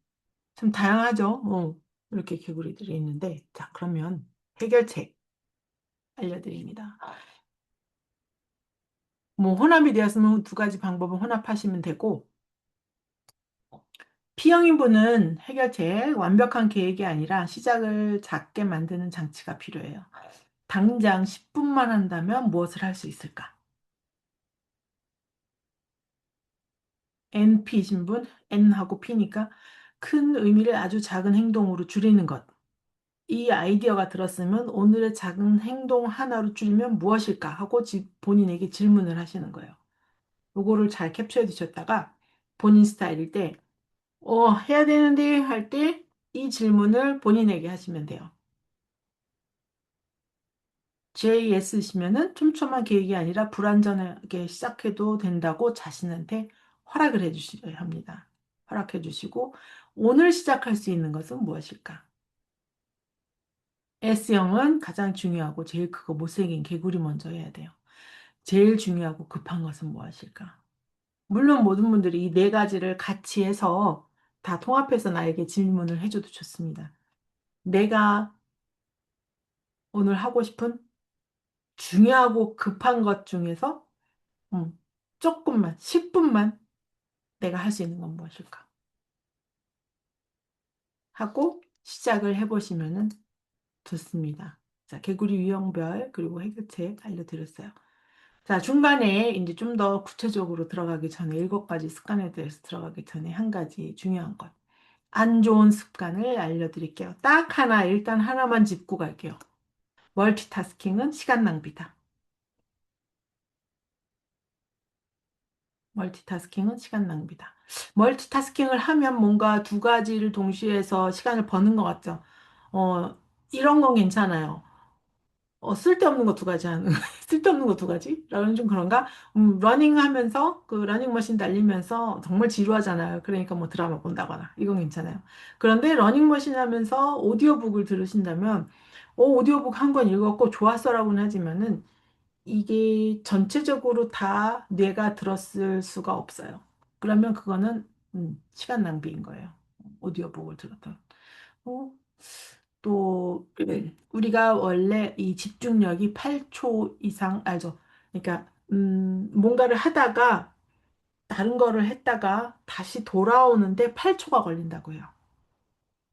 참 다양하죠. 이렇게 개구리들이 있는데, 자, 그러면 해결책 알려드립니다. 뭐, 혼합이 되었으면 두 가지 방법을 혼합하시면 되고, P형인 분은 해결책, 완벽한 계획이 아니라 시작을 작게 만드는 장치가 필요해요. 당장 10분만 한다면 무엇을 할 수 있을까? NP이신 분, N하고 P니까 큰 의미를 아주 작은 행동으로 줄이는 것. 이 아이디어가 들었으면 오늘의 작은 행동 하나로 줄이면 무엇일까 하고 본인에게 질문을 하시는 거예요. 요거를 잘 캡처해 두셨다가 본인 스타일일 때, 해야 되는데 할 때 이 질문을 본인에게 하시면 돼요. JS시면은 촘촘한 계획이 아니라 불완전하게 시작해도 된다고 자신한테 허락을 해주셔야 합니다. 허락해 주시고, 오늘 시작할 수 있는 것은 무엇일까? S형은 가장 중요하고 제일 크고 못생긴 개구리 먼저 해야 돼요. 제일 중요하고 급한 것은 무엇일까? 물론 모든 분들이 이 네 가지를 같이 해서 다 통합해서 나에게 질문을 해줘도 좋습니다. 내가 오늘 하고 싶은 중요하고 급한 것 중에서 조금만, 10분만 내가 할 수 있는 건 무엇일까? 하고 시작을 해보시면 좋습니다. 자, 개구리 유형별 그리고 해결책 알려드렸어요. 자, 중간에 이제 좀 더 구체적으로 들어가기 전에 7가지 습관에 대해서 들어가기 전에 한 가지 중요한 것. 안 좋은 습관을 알려드릴게요. 딱 하나, 일단 하나만 짚고 갈게요. 멀티타스킹은 시간 낭비다. 멀티타스킹은 시간 낭비다. 멀티타스킹을 하면 뭔가 두 가지를 동시에 해서 시간을 버는 것 같죠? 어, 이런 건 괜찮아요. 쓸데없는 거 두 가지 하는, 쓸데없는 거 두 가지? 라는 좀 그런가? 러닝 하면서, 그 러닝머신 달리면서 정말 지루하잖아요. 그러니까 뭐 드라마 본다거나, 이건 괜찮아요. 그런데 러닝머신 하면서 오디오북을 들으신다면, 오디오북 한 권 읽었고 좋았어라고는 하지만은, 이게 전체적으로 다 뇌가 들었을 수가 없어요. 그러면 그거는, 시간 낭비인 거예요. 오디오북을 들었던. 어, 또 우리가 원래 이 집중력이 8초 이상 알죠? 그러니까 뭔가를 하다가 다른 거를 했다가 다시 돌아오는데 8초가 걸린다고요.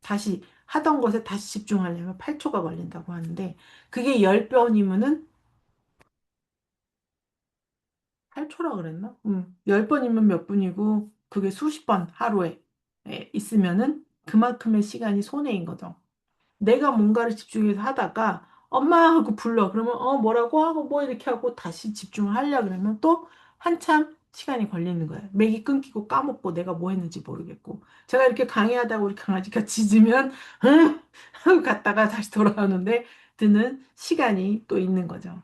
다시 하던 것에 다시 집중하려면 8초가 걸린다고 하는데 그게 10번이면은 8초라 그랬나? 10번이면 몇 분이고 그게 수십 번 하루에 있으면은 그만큼의 시간이 손해인 거죠. 내가 뭔가를 집중해서 하다가 엄마 하고 불러. 그러면 뭐라고 하고 뭐 이렇게 하고 다시 집중을 하려 그러면 또 한참 시간이 걸리는 거예요. 맥이 끊기고 까먹고 내가 뭐 했는지 모르겠고. 제가 이렇게 강의하다가 우리 강아지가 짖으면 응 하고 갔다가 다시 돌아오는데 드는 시간이 또 있는 거죠.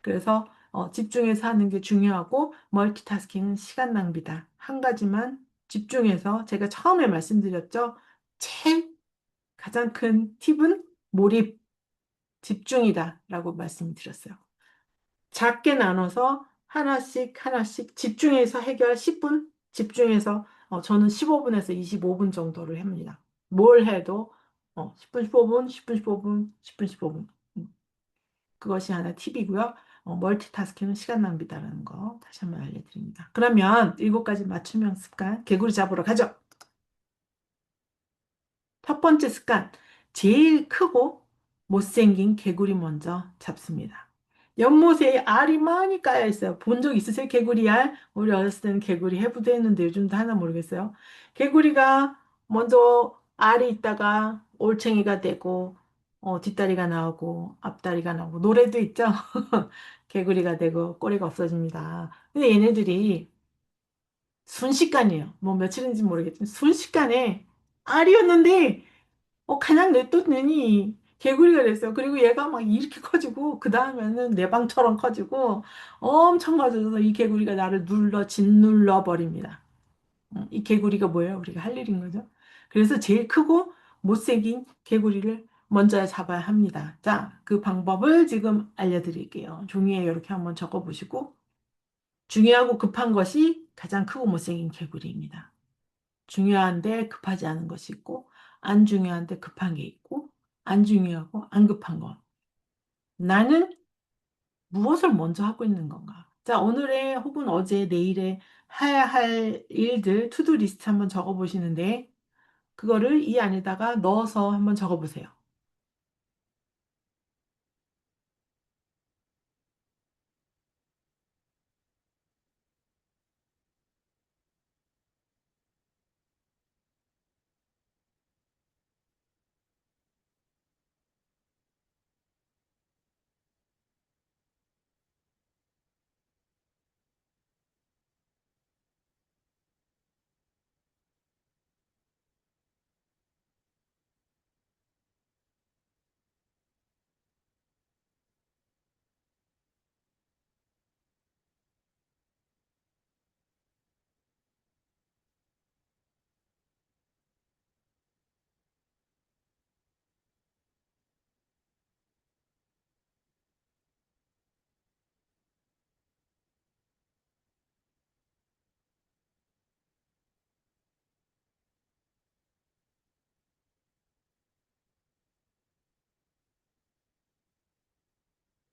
그래서 집중해서 하는 게 중요하고 멀티타스킹은 시간 낭비다. 한 가지만 집중해서 제가 처음에 말씀드렸죠. 책 가장 큰 팁은 몰입, 집중이다라고 말씀드렸어요. 작게 나눠서 하나씩 하나씩 집중해서 해결 10분, 집중해서 저는 15분에서 25분 정도를 합니다. 뭘 해도 10분, 15분, 10분, 15분, 10분, 15분. 그것이 하나 팁이고요. 멀티타스킹은 시간 낭비다라는 거 다시 한번 알려드립니다. 그러면 7가지 맞춤형 습관, 개구리 잡으러 가죠. 첫 번째 습관, 제일 크고 못생긴 개구리 먼저 잡습니다. 연못에 알이 많이 까여 있어요. 본 적 있으세요? 개구리 알? 우리 어렸을 때는 개구리 해부도 했는데 요즘도 하나 모르겠어요. 개구리가 먼저 알이 있다가 올챙이가 되고 뒷다리가 나오고 앞다리가 나오고 노래도 있죠? 개구리가 되고 꼬리가 없어집니다. 근데 얘네들이 순식간이에요. 뭐 며칠인지 모르겠지만 순식간에 알이었는데 그냥 냅뒀더니 개구리가 됐어요. 그리고 얘가 막 이렇게 커지고, 그 다음에는 내 방처럼 커지고, 엄청 커져서 이 개구리가 나를 짓눌러 버립니다. 이 개구리가 뭐예요? 우리가 할 일인 거죠. 그래서 제일 크고 못생긴 개구리를 먼저 잡아야 합니다. 자, 그 방법을 지금 알려드릴게요. 종이에 이렇게 한번 적어보시고, 중요하고 급한 것이 가장 크고 못생긴 개구리입니다. 중요한데 급하지 않은 것이 있고, 안 중요한데 급한 게 있고, 안 중요하고 안 급한 거. 나는 무엇을 먼저 하고 있는 건가? 자, 오늘의 혹은 어제, 내일에 해야 할 일들, 투두 리스트 한번 적어 보시는데, 그거를 이 안에다가 넣어서 한번 적어 보세요.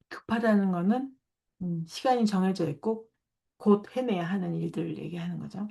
급하다는 거는 시간이 정해져 있고, 곧 해내야 하는 일들을 얘기하는 거죠.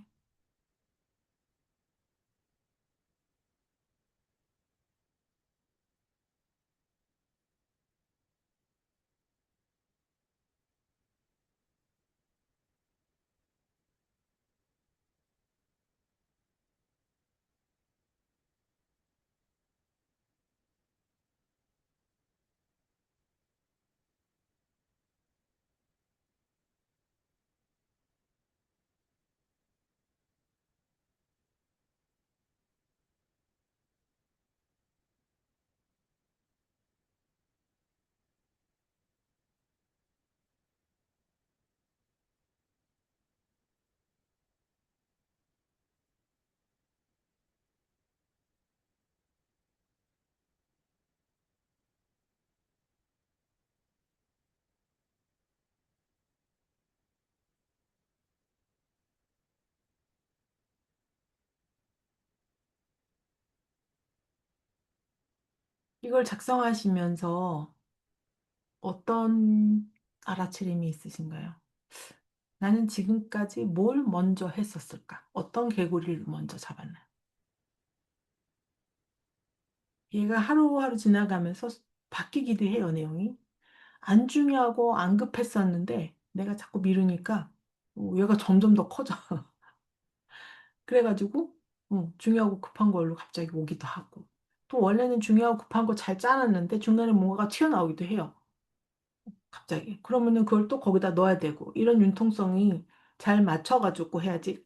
이걸 작성하시면서 어떤 알아차림이 있으신가요? 나는 지금까지 뭘 먼저 했었을까? 어떤 개구리를 먼저 잡았나? 얘가 하루하루 지나가면서 바뀌기도 해요, 내용이. 안 중요하고 안 급했었는데 내가 자꾸 미루니까 얘가 점점 더 커져. 그래가지고 중요하고 급한 걸로 갑자기 오기도 하고. 또 원래는 중요하고 급한 거 잘 짜놨는데 중간에 뭔가가 튀어나오기도 해요. 갑자기. 그러면은 그걸 또 거기다 넣어야 되고. 이런 융통성이 잘 맞춰가지고 해야지.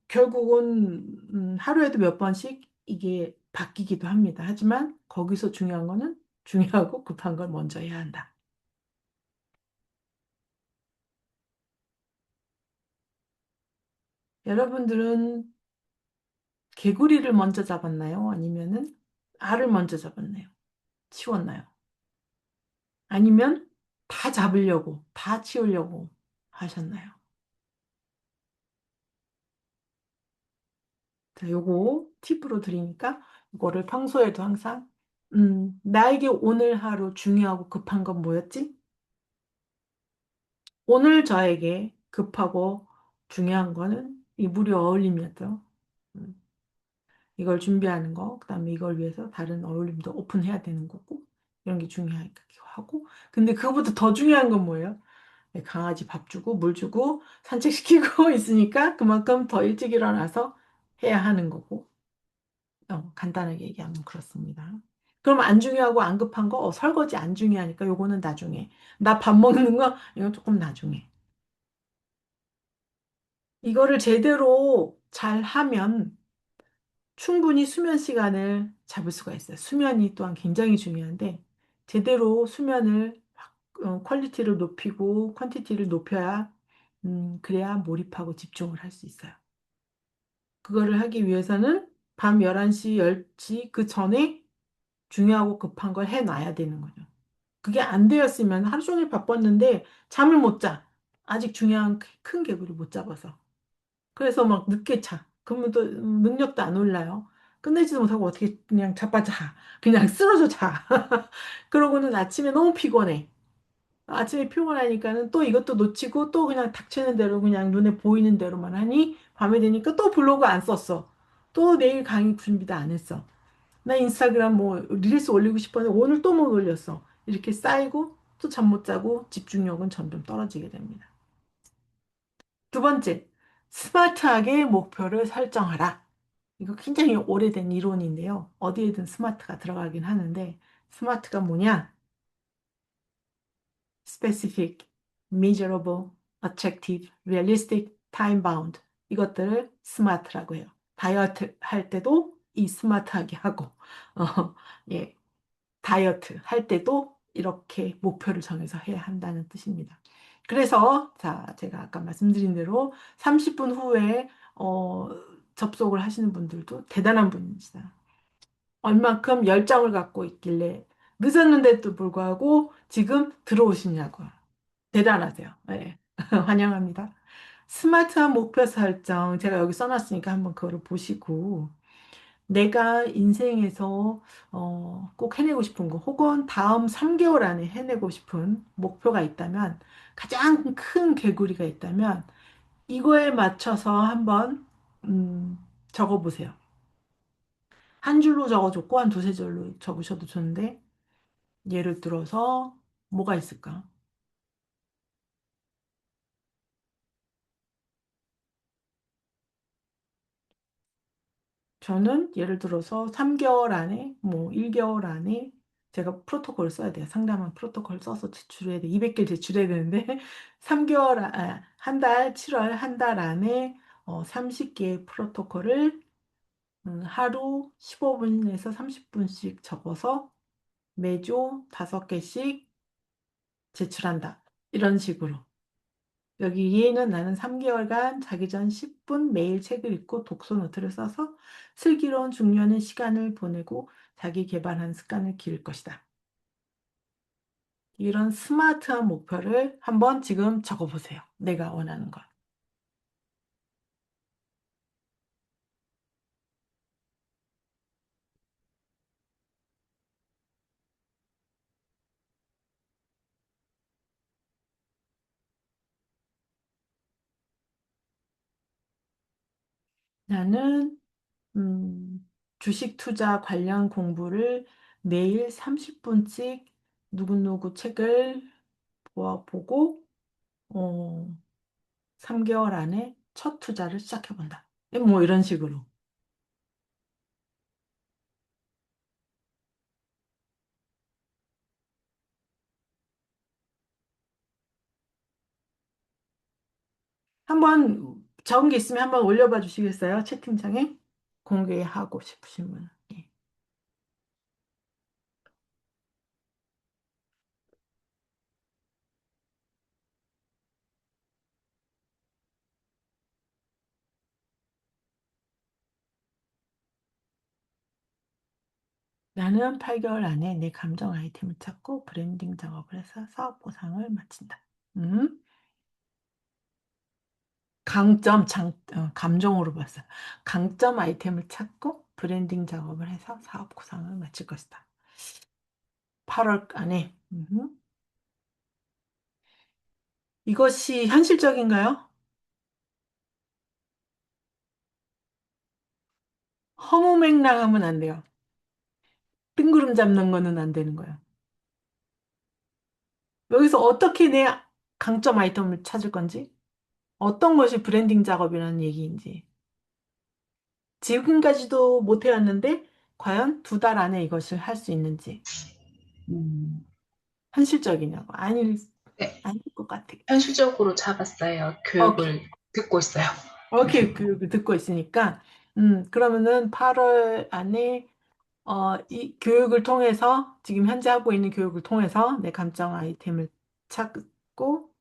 결국은 하루에도 몇 번씩 이게 바뀌기도 합니다. 하지만 거기서 중요한 거는 중요하고 급한 걸 먼저 해야 한다. 여러분들은 개구리를 먼저 잡았나요? 아니면은 알을 먼저 잡았나요? 치웠나요? 아니면 다 잡으려고, 다 치우려고 하셨나요? 자, 요거 팁으로 드리니까 이거를 평소에도 항상 나에게 오늘 하루 중요하고 급한 건 뭐였지? 오늘 저에게 급하고 중요한 거는 이 무료 어울림이었죠. 음, 이걸 준비하는 거, 그다음에 이걸 위해서 다른 어울림도 오픈해야 되는 거고 이런 게 중요하니까 하고 근데 그거보다 더 중요한 건 뭐예요? 네, 강아지 밥 주고 물 주고 산책시키고 있으니까 그만큼 더 일찍 일어나서 해야 하는 거고 간단하게 얘기하면 그렇습니다. 그럼 안 중요하고 안 급한 거 설거지 안 중요하니까 요거는 나중에 나 밥 먹는 거 이건 조금 나중에 이거를 제대로 잘 하면 충분히 수면 시간을 잡을 수가 있어요. 수면이 또한 굉장히 중요한데 제대로 수면을 퀄리티를 높이고 퀀티티를 높여야 그래야 몰입하고 집중을 할 수 있어요. 그거를 하기 위해서는 밤 11시, 10시 그 전에 중요하고 급한 걸 해놔야 되는 거죠. 그게 안 되었으면 하루 종일 바빴는데 잠을 못 자. 아직 중요한 큰 개구리 못 잡아서. 그래서 막 늦게 자. 그러면 또 능력도 안 올라요. 끝내지도 못하고 어떻게 그냥 자빠져 자. 그냥 쓰러져 자. 그러고는 아침에 너무 피곤해. 아침에 피곤하니까는 또 이것도 놓치고 또 그냥 닥치는 대로 그냥 눈에 보이는 대로만 하니 밤에 되니까 또 블로그 안 썼어. 또 내일 강의 준비도 안 했어. 나 인스타그램 뭐 릴스 올리고 싶었는데 오늘 또 못 올렸어. 이렇게 쌓이고 또 잠 못 자고 집중력은 점점 떨어지게 됩니다. 두 번째, 스마트하게 목표를 설정하라. 이거 굉장히 오래된 이론인데요. 어디에든 스마트가 들어가긴 하는데 스마트가 뭐냐? Specific, Measurable, Attractive, Realistic, Time Bound. 이것들을 스마트라고 해요. 다이어트 할 때도 이 스마트하게 하고 예, 다이어트 할 때도 이렇게 목표를 정해서 해야 한다는 뜻입니다. 그래서 자, 제가 아까 말씀드린 대로 30분 후에 접속을 하시는 분들도 대단한 분이시다. 얼만큼 열정을 갖고 있길래 늦었는데도 불구하고 지금 들어오시냐고요. 대단하세요. 네. 환영합니다. 스마트한 목표 설정 제가 여기 써놨으니까 한번 그거를 보시고 내가 인생에서 꼭 해내고 싶은 거 혹은 다음 3개월 안에 해내고 싶은 목표가 있다면 가장 큰 개구리가 있다면 이거에 맞춰서 한번 적어보세요. 한 줄로 적어줬고 한 두세 줄로 적으셔도 좋은데 예를 들어서 뭐가 있을까? 저는 예를 들어서 3개월 안에, 뭐 1개월 안에 제가 프로토콜을 써야 돼요. 상담한 프로토콜 써서 제출해야 돼. 200개 제출해야 되는데 3개월, 한 달, 7월 한 달 안에 30개의 프로토콜을 하루 15분에서 30분씩 적어서 매주 5개씩 제출한다. 이런 식으로. 여기 얘는 나는 3개월간 자기 전 10분 매일 책을 읽고 독서 노트를 써서 슬기로운 중년의 시간을 보내고 자기 개발한 습관을 기를 것이다. 이런 스마트한 목표를 한번 지금 적어보세요. 내가 원하는 것. 나는 주식 투자 관련 공부를 매일 30분씩 누구누구 책을 보고 어, 3개월 안에 첫 투자를 시작해본다. 뭐 이런 식으로. 한번 적은 게 있으면 한번 올려봐 주시겠어요? 채팅창에 공개하고 싶으신 분. 예. 나는 8개월 안에 내 감정 아이템을 찾고 브랜딩 작업을 해서 사업 보상을 마친다. 음? 감정으로 봤어. 강점 아이템을 찾고 브랜딩 작업을 해서 사업 구상을 마칠 것이다. 8월 안에. 이것이 현실적인가요? 허무맹랑하면 안 돼요. 뜬구름 잡는 거는 안 되는 거예요. 여기서 어떻게 내 강점 아이템을 찾을 건지, 어떤 것이 브랜딩 작업이라는 얘기인지, 지금까지도 못 해왔는데, 과연 2달 안에 이것을 할 수 있는지, 음, 현실적이냐고. 네, 아닐 것 같아. 현실적으로 잡았어요. 오케이. 교육을 듣고 있어요. 오케이. 그 듣고 있으니까, 그러면은 8월 안에, 이 교육을 통해서, 지금 현재 하고 있는 교육을 통해서 내 감점 아이템을 찾고,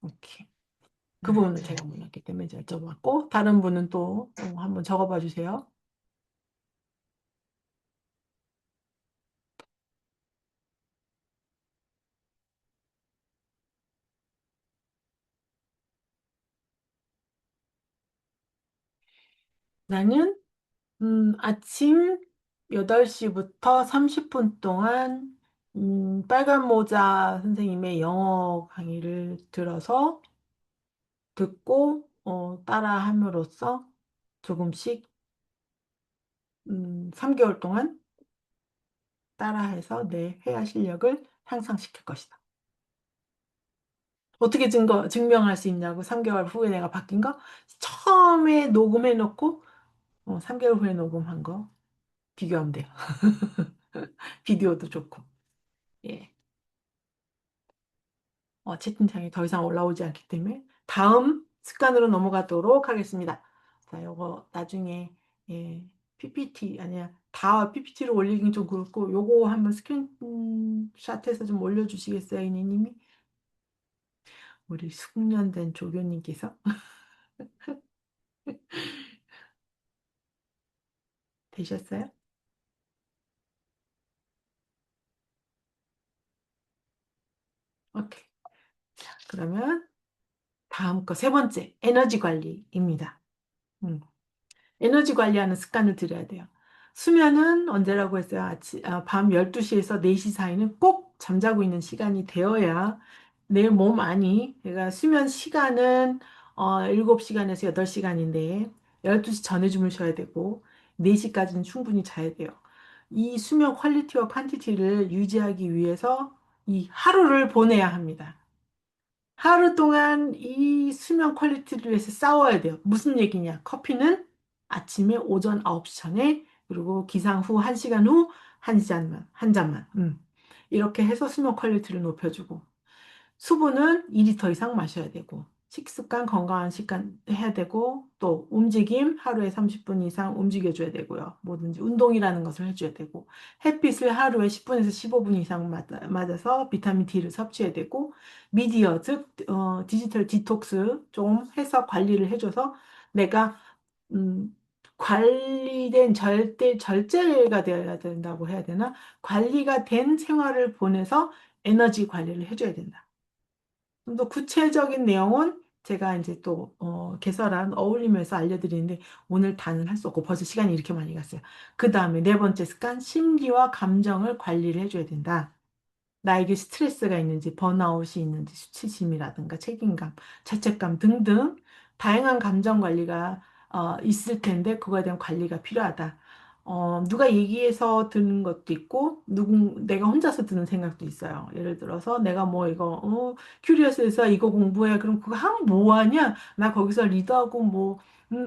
오케이. 그 부분은 네. 제가 몰랐기 때문에 이제 여쭤봤고, 다른 분은 또 한번 적어봐 주세요. 나는, 아침 8시부터 30분 동안, 빨간 모자 선생님의 영어 강의를 들어서 듣고, 따라 함으로써 조금씩, 3개월 동안 따라해서 내 회화 실력을 향상시킬 것이다. 어떻게 증명할 수 있냐고, 3개월 후에 내가 바뀐 거? 처음에 녹음해 놓고, 3개월 후에 녹음한 거 비교하면 돼요. 비디오도 좋고. 예. 채팅창에 더 이상 올라오지 않기 때문에 다음 습관으로 넘어가도록 하겠습니다. 자, 요거 나중에, 예, PPT, 아니야, 다 PPT로 올리긴 좀 그렇고, 요거 한번 스크린샷해서 좀 올려주시겠어요, 이니님이? 우리 숙련된 조교님께서. 되셨어요? 오케이. 그러면 다음 거 3번째, 에너지 관리입니다. 음. 에너지 관리하는 습관을 들여야 돼요. 수면은 언제라고 했어요? 밤 12시에서 4시 사이는 꼭 잠자고 있는 시간이 되어야 내 몸 안이, 그러니까 수면 시간은 7시간에서 8시간인데 12시 전에 주무셔야 되고 4시까지는 충분히 자야 돼요. 이 수면 퀄리티와 퀀티티를 유지하기 위해서 이 하루를 보내야 합니다. 하루 동안 이 수면 퀄리티를 위해서 싸워야 돼요. 무슨 얘기냐? 커피는 아침에 오전 9시 전에, 그리고 기상 후 1시간 후 한 잔만, 한 잔만. 이렇게 해서 수면 퀄리티를 높여주고, 수분은 2리터 이상 마셔야 되고, 식습관, 건강한 식단 해야 되고, 또 움직임 하루에 30분 이상 움직여줘야 되고요. 뭐든지 운동이라는 것을 해줘야 되고, 햇빛을 하루에 10분에서 15분 이상 맞아서 비타민 D를 섭취해야 되고, 미디어, 즉, 디지털 디톡스 좀 해서 관리를 해줘서 내가, 음, 관리된 절제가 되어야 된다고 해야 되나? 관리가 된 생활을 보내서 에너지 관리를 해줘야 된다. 좀 더 구체적인 내용은 제가 이제 또 개설한 어울림에서 알려드리는데 오늘 다는 할 수 없고 벌써 시간이 이렇게 많이 갔어요. 그 다음에 4번째 습관, 심리와 감정을 관리를 해줘야 된다. 나에게 스트레스가 있는지, 번아웃이 있는지, 수치심이라든가 책임감, 자책감 등등 다양한 감정 관리가 있을 텐데 그거에 대한 관리가 필요하다. 누가 얘기해서 듣는 것도 있고, 내가 혼자서 드는 생각도 있어요. 예를 들어서 내가 뭐 이거, 큐리어스에서 이거 공부해. 그럼 그거 하면 뭐 하냐? 나 거기서 리더하고 뭐,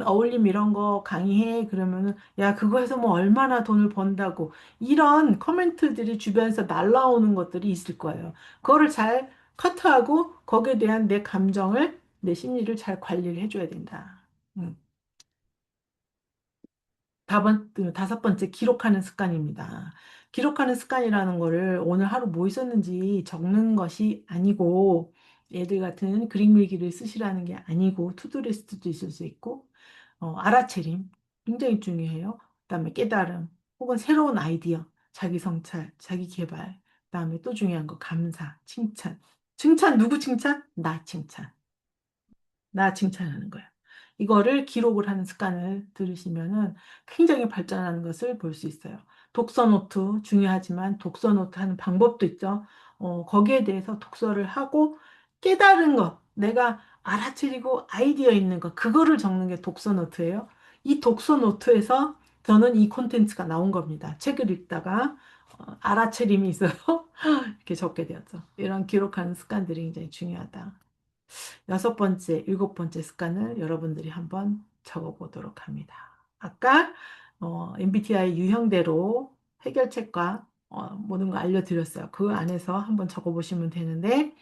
어울림 이런 거 강의해. 그러면은, 야, 그거 해서 뭐 얼마나 돈을 번다고. 이런 커멘트들이 주변에서 날라오는 것들이 있을 거예요. 그거를 잘 커트하고 거기에 대한 내 감정을, 내 심리를 잘 관리를 해줘야 된다. 음. 5번째, 기록하는 습관입니다. 기록하는 습관이라는 거를 오늘 하루 뭐 있었는지 적는 것이 아니고, 얘들 같은 그림 일기를 쓰시라는 게 아니고, 투두리스트도 있을 수 있고, 알아채림 굉장히 중요해요. 그다음에 깨달음, 혹은 새로운 아이디어, 자기 성찰, 자기 개발, 그다음에 또 중요한 거 감사, 칭찬. 칭찬 누구 칭찬? 나 칭찬. 나 칭찬하는 거야. 이거를 기록을 하는 습관을 들으시면은 굉장히 발전하는 것을 볼 수 있어요. 독서 노트 중요하지만 독서 노트 하는 방법도 있죠. 거기에 대해서 독서를 하고 깨달은 것, 내가 알아차리고 아이디어 있는 것, 그거를 적는 게 독서 노트예요. 이 독서 노트에서 저는 이 콘텐츠가 나온 겁니다. 책을 읽다가 알아차림이 있어서 이렇게 적게 되었죠. 이런 기록하는 습관들이 굉장히 중요하다. 여섯 번째, 일곱 번째 습관을 여러분들이 한번 적어보도록 합니다. 아까 MBTI 유형대로 해결책과 모든 거 알려드렸어요. 그 안에서 한번 적어보시면 되는데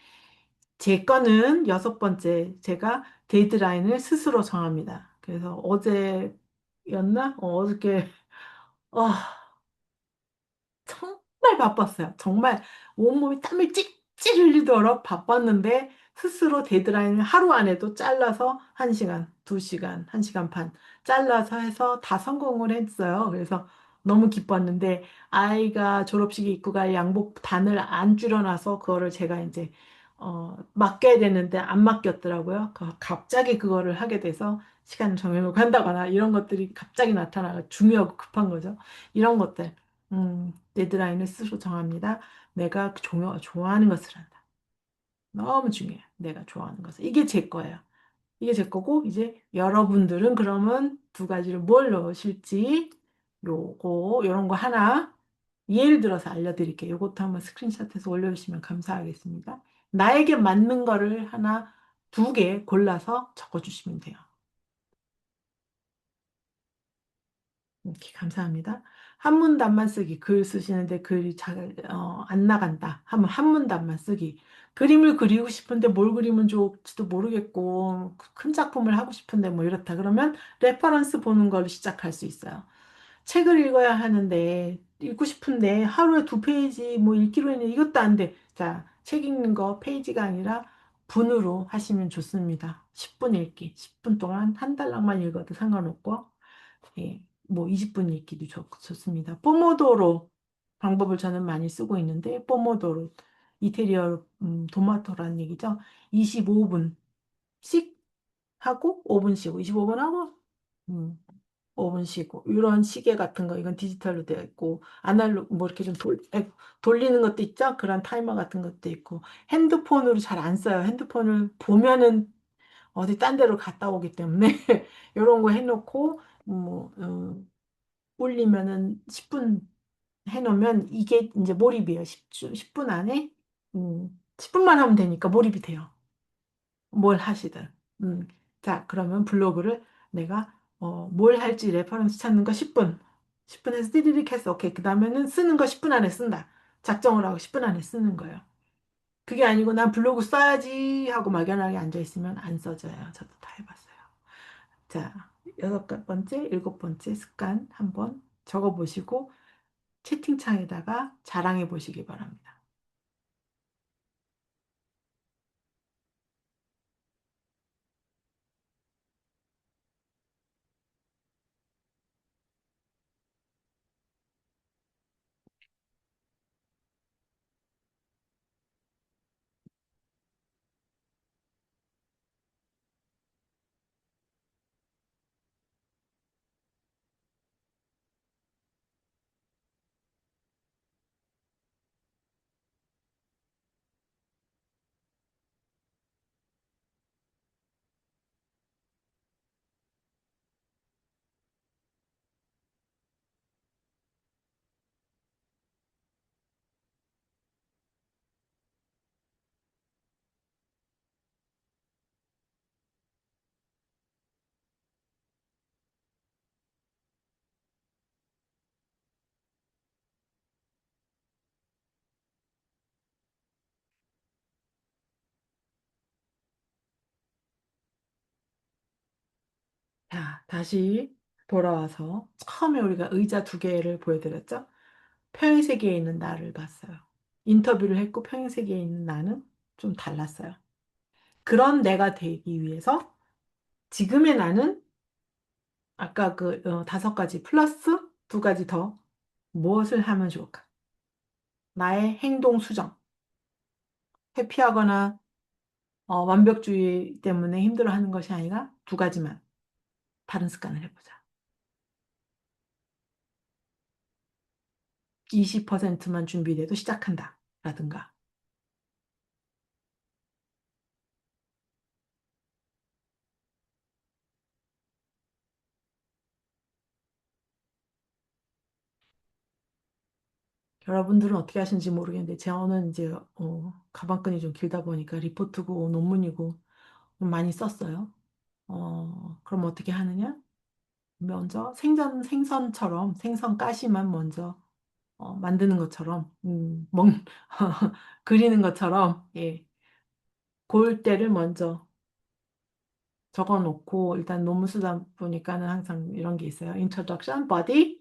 제 거는 여섯 번째, 제가 데드라인을 스스로 정합니다. 그래서 어제였나? 어저께 어, 정말 바빴어요. 정말 온몸이 땀을 찔찔 흘리도록 바빴는데 스스로 데드라인을 하루 안에도 잘라서 1시간, 2시간, 1시간 반 잘라서 해서 다 성공을 했어요. 그래서 너무 기뻤는데 아이가 졸업식에 입고 갈 양복 단을 안 줄여놔서 그거를 제가 이제 맡겨야 되는데 안 맡겼더라고요. 갑자기 그거를 하게 돼서 시간을 정해놓고 한다거나 이런 것들이 갑자기 나타나가 중요하고 급한 거죠. 이런 것들. 데드라인을 스스로 정합니다. 내가 좋아하는 것을 한다. 너무 중요해요. 내가 좋아하는 것을. 이게 제 거예요. 이게 제 거고, 이제 여러분들은 그러면 두 가지를 뭘 넣으실지, 요런 거 하나, 예를 들어서 알려드릴게요. 요것도 한번 스크린샷해서 올려주시면 감사하겠습니다. 나에게 맞는 거를 하나, 두 개 골라서 적어주시면 돼요. 이렇게 감사합니다. 한 문단만 쓰기. 글 쓰시는데 글이 잘, 안 나간다. 하면 한 문단만 쓰기. 그림을 그리고 싶은데 뭘 그리면 좋을지도 모르겠고, 큰 작품을 하고 싶은데 뭐 이렇다. 그러면 레퍼런스 보는 걸로 시작할 수 있어요. 책을 읽어야 하는데, 읽고 싶은데 하루에 2페이지 뭐 읽기로 했는데 이것도 안 돼. 자, 책 읽는 거 페이지가 아니라 분으로 하시면 좋습니다. 10분 읽기. 10분 동안 한 달락만 읽어도 상관없고, 예, 뭐 20분 읽기도 좋습니다. 포모도로 방법을 저는 많이 쓰고 있는데 포모도로 이태리어 토마토라는 얘기죠. 25분씩 하고 5분 쉬고 25분 하고 음, 5분 쉬고 이런 시계 같은 거 이건 디지털로 되어 있고 아날로그 뭐 이렇게 좀 돌리는 것도 있죠. 그런 타이머 같은 것도 있고 핸드폰으로 잘 안 써요. 핸드폰을 보면은 어디 딴 데로 갔다 오기 때문에 이런 거 해놓고 뭐 올리면은 10분 해놓으면 이게 이제 몰입이에요. 10분 안에 10분만 하면 되니까 몰입이 돼요. 뭘 하시든. 자, 그러면 블로그를 내가 뭘 할지 레퍼런스 찾는 거 10분. 10분 해서 띠리릭 했어. 오케이. 그 다음에는 쓰는 거 10분 안에 쓴다. 작정을 하고 10분 안에 쓰는 거예요. 그게 아니고 난 블로그 써야지 하고 막연하게 앉아있으면 안 써져요. 저도 다 해봤어요. 자, 여섯 번째, 일곱 번째 습관 한번 적어보시고 채팅창에다가 자랑해 보시기 바랍니다. 자, 다시 돌아와서 처음에 우리가 의자 두 개를 보여드렸죠? 평행세계에 있는 나를 봤어요. 인터뷰를 했고 평행세계에 있는 나는 좀 달랐어요. 그런 내가 되기 위해서 지금의 나는 아까 그 다섯 가지 플러스 두 가지 더. 무엇을 하면 좋을까? 나의 행동 수정. 회피하거나 완벽주의 때문에 힘들어하는 것이 아니라 두 가지만 다른 습관을 해보자. 20%만 준비돼도 시작한다. 라든가. 여러분들은 어떻게 하시는지 모르겠는데, 저는 이제, 가방끈이 좀 길다 보니까 리포트고 논문이고 좀 많이 썼어요. 그럼 어떻게 하느냐? 먼저 생선처럼, 생선 가시만 먼저, 만드는 것처럼, 그리는 것처럼, 예, 골대를 먼저 적어 놓고, 일단 논문 쓰다 보니까는 항상 이런 게 있어요. Introduction, Body,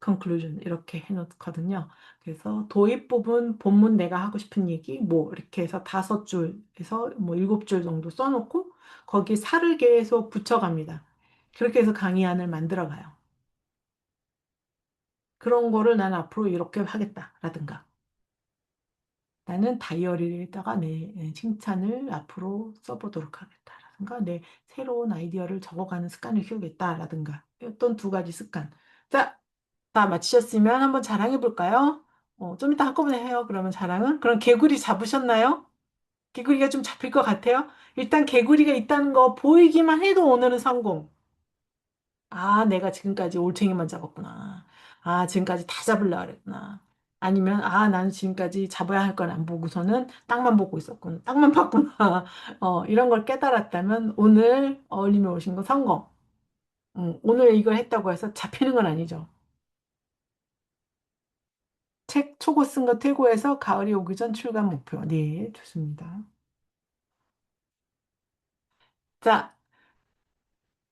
conclusion 이렇게 해놓거든요. 그래서 도입 부분, 본문 내가 하고 싶은 얘기, 뭐 이렇게 해서 5줄에서 뭐 7줄 정도 써놓고 거기에 살을 계속 붙여갑니다. 그렇게 해서 강의안을 만들어가요. 그런 거를 난 앞으로 이렇게 하겠다라든가 나는 다이어리에다가 내 칭찬을 앞으로 써보도록 하겠다라든가 내 새로운 아이디어를 적어가는 습관을 키우겠다라든가 어떤 두 가지 습관. 자, 다 마치셨으면 한번 자랑해 볼까요? 좀 이따 한꺼번에 해요. 그러면 자랑은? 그럼 개구리 잡으셨나요? 개구리가 좀 잡힐 것 같아요? 일단 개구리가 있다는 거 보이기만 해도 오늘은 성공. 아, 내가 지금까지 올챙이만 잡았구나. 아, 지금까지 다 잡으려고 그랬구나. 아니면, 아, 나는 지금까지 잡아야 할 건 안 보고서는 땅만 보고 있었구나. 땅만 봤구나. 이런 걸 깨달았다면 오늘 어울림에 오신 거 성공. 오늘 이걸 했다고 해서 잡히는 건 아니죠. 책 초고 쓴 거 퇴고해서 가을이 오기 전 출간 목표. 네, 좋습니다. 자,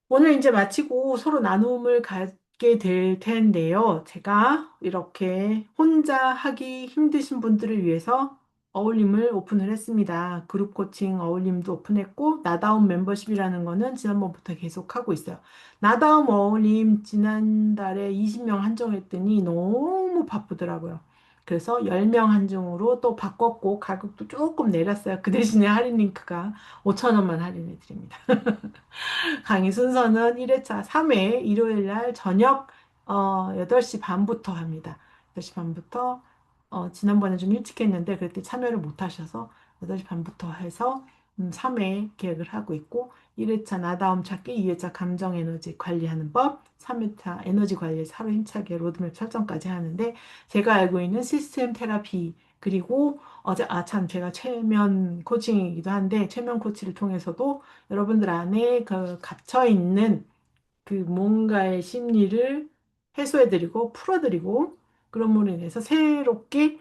오늘 이제 마치고 서로 나눔을 갖게 될 텐데요. 제가 이렇게 혼자 하기 힘드신 분들을 위해서 어울림을 오픈을 했습니다. 그룹 코칭 어울림도 오픈했고, 나다움 멤버십이라는 거는 지난번부터 계속 하고 있어요. 나다움 어울림 지난달에 20명 한정했더니 너무 바쁘더라고요. 그래서 10명 한정으로 또 바꿨고, 가격도 조금 내렸어요. 그 대신에 할인 링크가 5천 원만 할인해 드립니다. 강의 순서는 1회차 3회 일요일 날 저녁 8시 반부터 합니다. 8시 반부터 지난번에 좀 일찍 했는데 그때 참여를 못 하셔서 8시 반부터 해서 3회 계획을 하고 있고 1회차 나다움 찾기, 2회차 감정 에너지 관리하는 법, 3회차 에너지 관리에서 하루 힘차게 로드맵 설정까지 하는데 제가 알고 있는 시스템 테라피 그리고 참 제가 최면 코칭이기도 한데 최면 코치를 통해서도 여러분들 안에 그 갇혀 있는 그 뭔가의 심리를 해소해드리고 풀어드리고 그런 으로 인해서 새롭게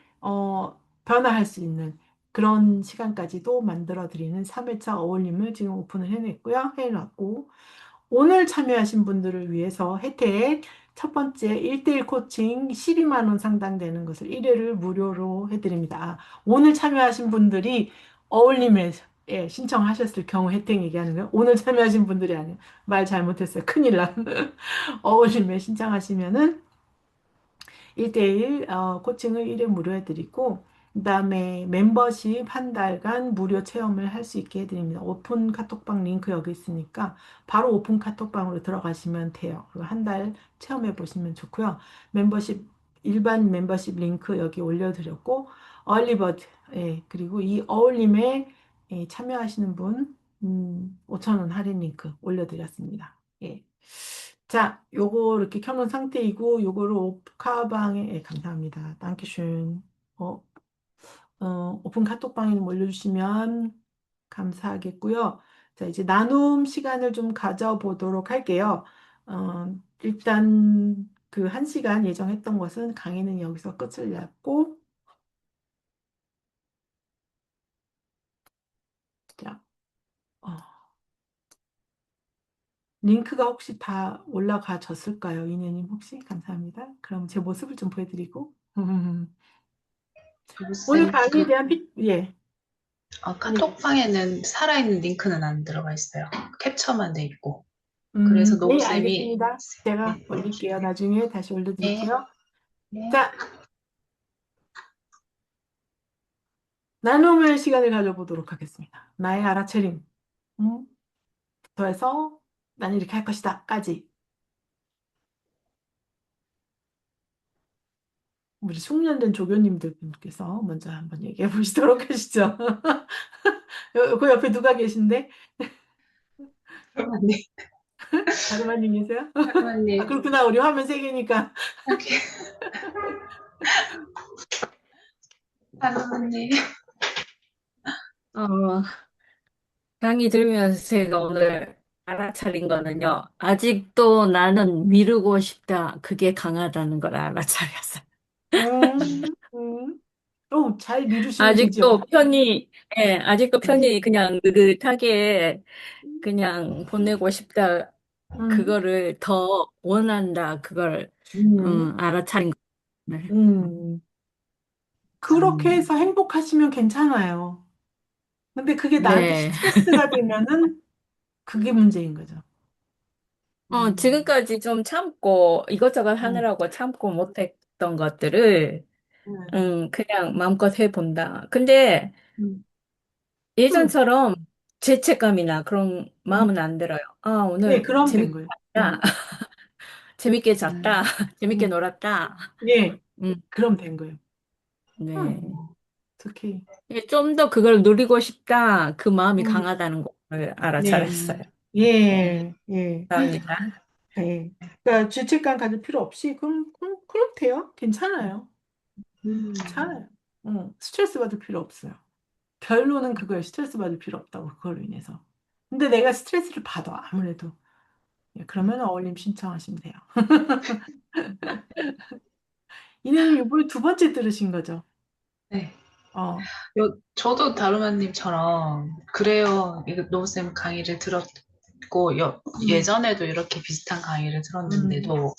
변화할 수 있는 그런 시간까지도 만들어드리는 3회차 어울림을 지금 오픈을 해냈고요. 해놨고 오늘 참여하신 분들을 위해서 혜택 첫 번째 1대1 코칭 12만 원 상당 되는 것을 1회를 무료로 해드립니다. 오늘 참여하신 분들이 어울림에 신청하셨을 경우 혜택 얘기하는 거예요. 오늘 참여하신 분들이 아니에요. 말 잘못했어요. 큰일 나. 어울림에 신청하시면은 1대1 코칭을 1회 무료 해드리고 그다음에 멤버십 한 달간 무료 체험을 할 수 있게 해드립니다. 오픈 카톡방 링크 여기 있으니까 바로 오픈 카톡방으로 들어가시면 돼요. 그리고 한 달 체험해 보시면 좋고요. 멤버십 일반 멤버십 링크 여기 올려드렸고 얼리버드 그리고 이 어울림에 참여하시는 분 5천 원 할인 링크 올려드렸습니다. 예. 자, 요거 이렇게 켜놓은 상태이고, 요거를 오카방에, 감사합니다. 땅키슌. 어, 오픈 카톡방에 좀 올려주시면 감사하겠고요. 자, 이제 나눔 시간을 좀 가져보도록 할게요. 일단 그 1시간 예정했던 것은 강의는 여기서 끝을 냈고, 자, 어, 링크가 혹시 다 올라가졌을까요? 이내님 혹시? 감사합니다. 그럼 제 모습을 좀 보여드리고. 오늘 글쎄, 강의에 대한 예. 아니, 카톡방에는 살아있는 링크는 안 들어가 있어요. 캡처만 돼 있고. 그래서 너무 네, 쌤이, 알겠습니다. 제가 올릴게요. 나중에 다시 네, 올려드릴게요. 네. 자, 나눔의 시간을 가져보도록 하겠습니다. 나의 알아차림. 음, 더해서 난 이렇게 할 것이다.까지. 우리 숙련된 조교님들 분께서 먼저 한번 얘기해 보시도록 하시죠. 그 옆에 누가 계신데? 다루마님, 다름아님 계세요? 아, 다루마님, 그렇구나. 우리 화면 세 개니까. 이렇게, 다루마님. 어, 강의 들으면서 제가 오늘 알아차린 거는요. 아직도 나는 미루고 싶다. 그게 강하다는 걸 알아차렸어요. 음. 잘 미루시면 되죠. 아직도 편히, 예, 아직도 편히 그냥 느긋하게 그냥 보내고 싶다. 음, 그거를 더 원한다. 그걸, 음, 알아차린 거예요. 음. 그렇게 해서 행복하시면 괜찮아요. 근데 그게 나한테 네. 스트레스가 되면은 그게 문제인 거죠. 음, 지금까지 좀 참고, 이것저것 음, 하느라고 참고 못했던 것들을, 음, 그냥 마음껏 해본다. 근데 음. 그, 예전처럼 죄책감이나 그런 음. 마음은 안 들어요. 아, 예, 오늘 그럼 된 재밌게 거예요. 잤다. 재밌게 음, 잤다. 재밌게 음. 놀았다. 예, 음, 그럼 된 거예요. 네. 특히. 좀 더 그걸 누리고 싶다. 그 마음이 음, 강하다는 걸 네, 알아차렸어요. 네. 예, 예, 감사합니다. 예. 그러니까 죄책감 가질 필요 없이, 그럼 돼요. 괜찮아요. 음, 괜찮아요. 스트레스 받을 필요 없어요. 결론은 그거예요. 스트레스 받을 필요 없다고, 그걸로 인해서. 근데 내가 스트레스를 받아, 아무래도. 예, 그러면 어울림 신청하시면 돼요. 이내님 이번에 두 번째 들으신 거죠? 네. 어, 저도 다루마님처럼, 그래요. 이거 노쌤 강의를 들었고, 음, 예전에도 이렇게 비슷한 강의를 음, 들었는데도,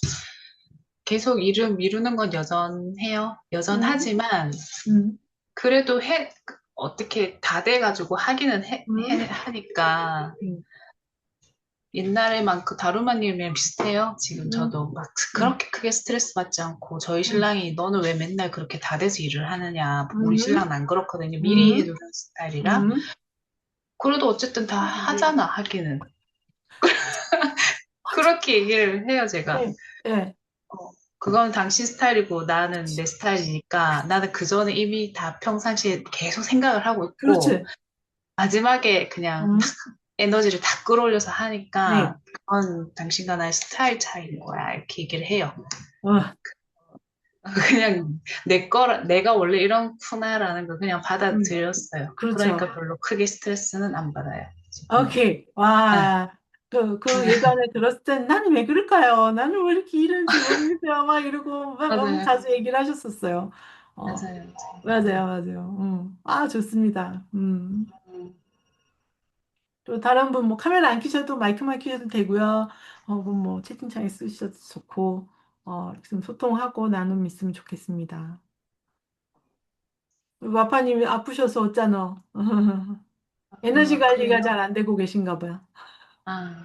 계속 일을 미루는 건 여전해요. 음, 여전하지만, 음, 그래도 어떻게 다 돼가지고 하기는 음, 하니까, 음, 옛날에만 그 다루마님이랑 비슷해요. 지금 음, 저도 막 음, 그렇게 크게 스트레스 받지 않고 저희 음, 신랑이 너는 왜 맨날 그렇게 다 돼서 일을 하느냐. 우리 음, 신랑은 안 그렇거든요. 미리 음, 해두는 스타일이라. 음. 그래도 어쨌든 다 하잖아, 하기는. 그렇게 얘기를 해요, 제가. 네, 네, 어, 그건 당신 스타일이고 나는 내 스타일이니까 나는 그 전에 이미 다 평상시에 계속 생각을 하고 있고 그렇지. 마지막에 그냥 막 음, 에너지를 다 끌어올려서 네, 하니까 그건 당신과 나의 스타일 차이인 거야. 이렇게 얘기를 해요. 어, 그냥 내가 원래 이런구나라는 걸 그냥 음, 받아들였어요. 그렇죠. 그러니까 별로 크게 스트레스는 안 받아요. 지금은. 오케이. 네, 와, 그 예전에 들었을 땐 나는 왜 그럴까요? 나는 왜 이렇게 이런지 모르겠어요. 막 이러고 막 맞아요. 자주 얘기를 하셨었어요. 어, 맞아요. 맞아요, 맞아요. 아, 좋습니다. 음, 또 다른 분 뭐 카메라 안 켜셔도 마이크만 켜셔도 되고요. 뭐 채팅창에 쓰셔도 좋고, 이렇게 좀 소통하고 나눔 있으면 좋겠습니다. 와파님이 아프셔서 어쩌노? 에너지 관리가 그래요. 잘 안 되고 계신가 봐요. 아,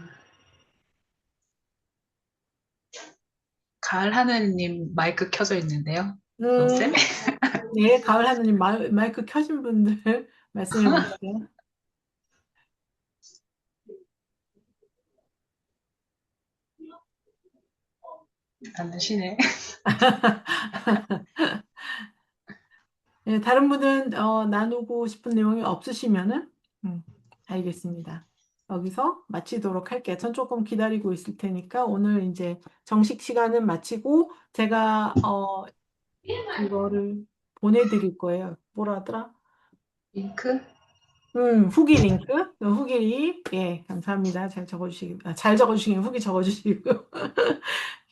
가을 하늘님 마이크 켜져 있는데요. 노쌤? 음, 네, 가을 하느님 마이크 켜신 분들 말씀해 보시죠. 안 드시네. 네, 다른 분은 나누고 싶은 내용이 없으시면은 알겠습니다. 여기서 마치도록 할게요. 전 조금 기다리고 있을 테니까 오늘 이제 정식 시간은 마치고 제가 그거를 보내드릴 거예요. 뭐라 하더라? 링크? 후기 링크, 후기 예, 감사합니다. 잘 적어주시긴 후기 적어주시고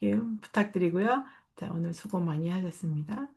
예, 부탁드리고요. 자, 오늘 수고 많이 하셨습니다.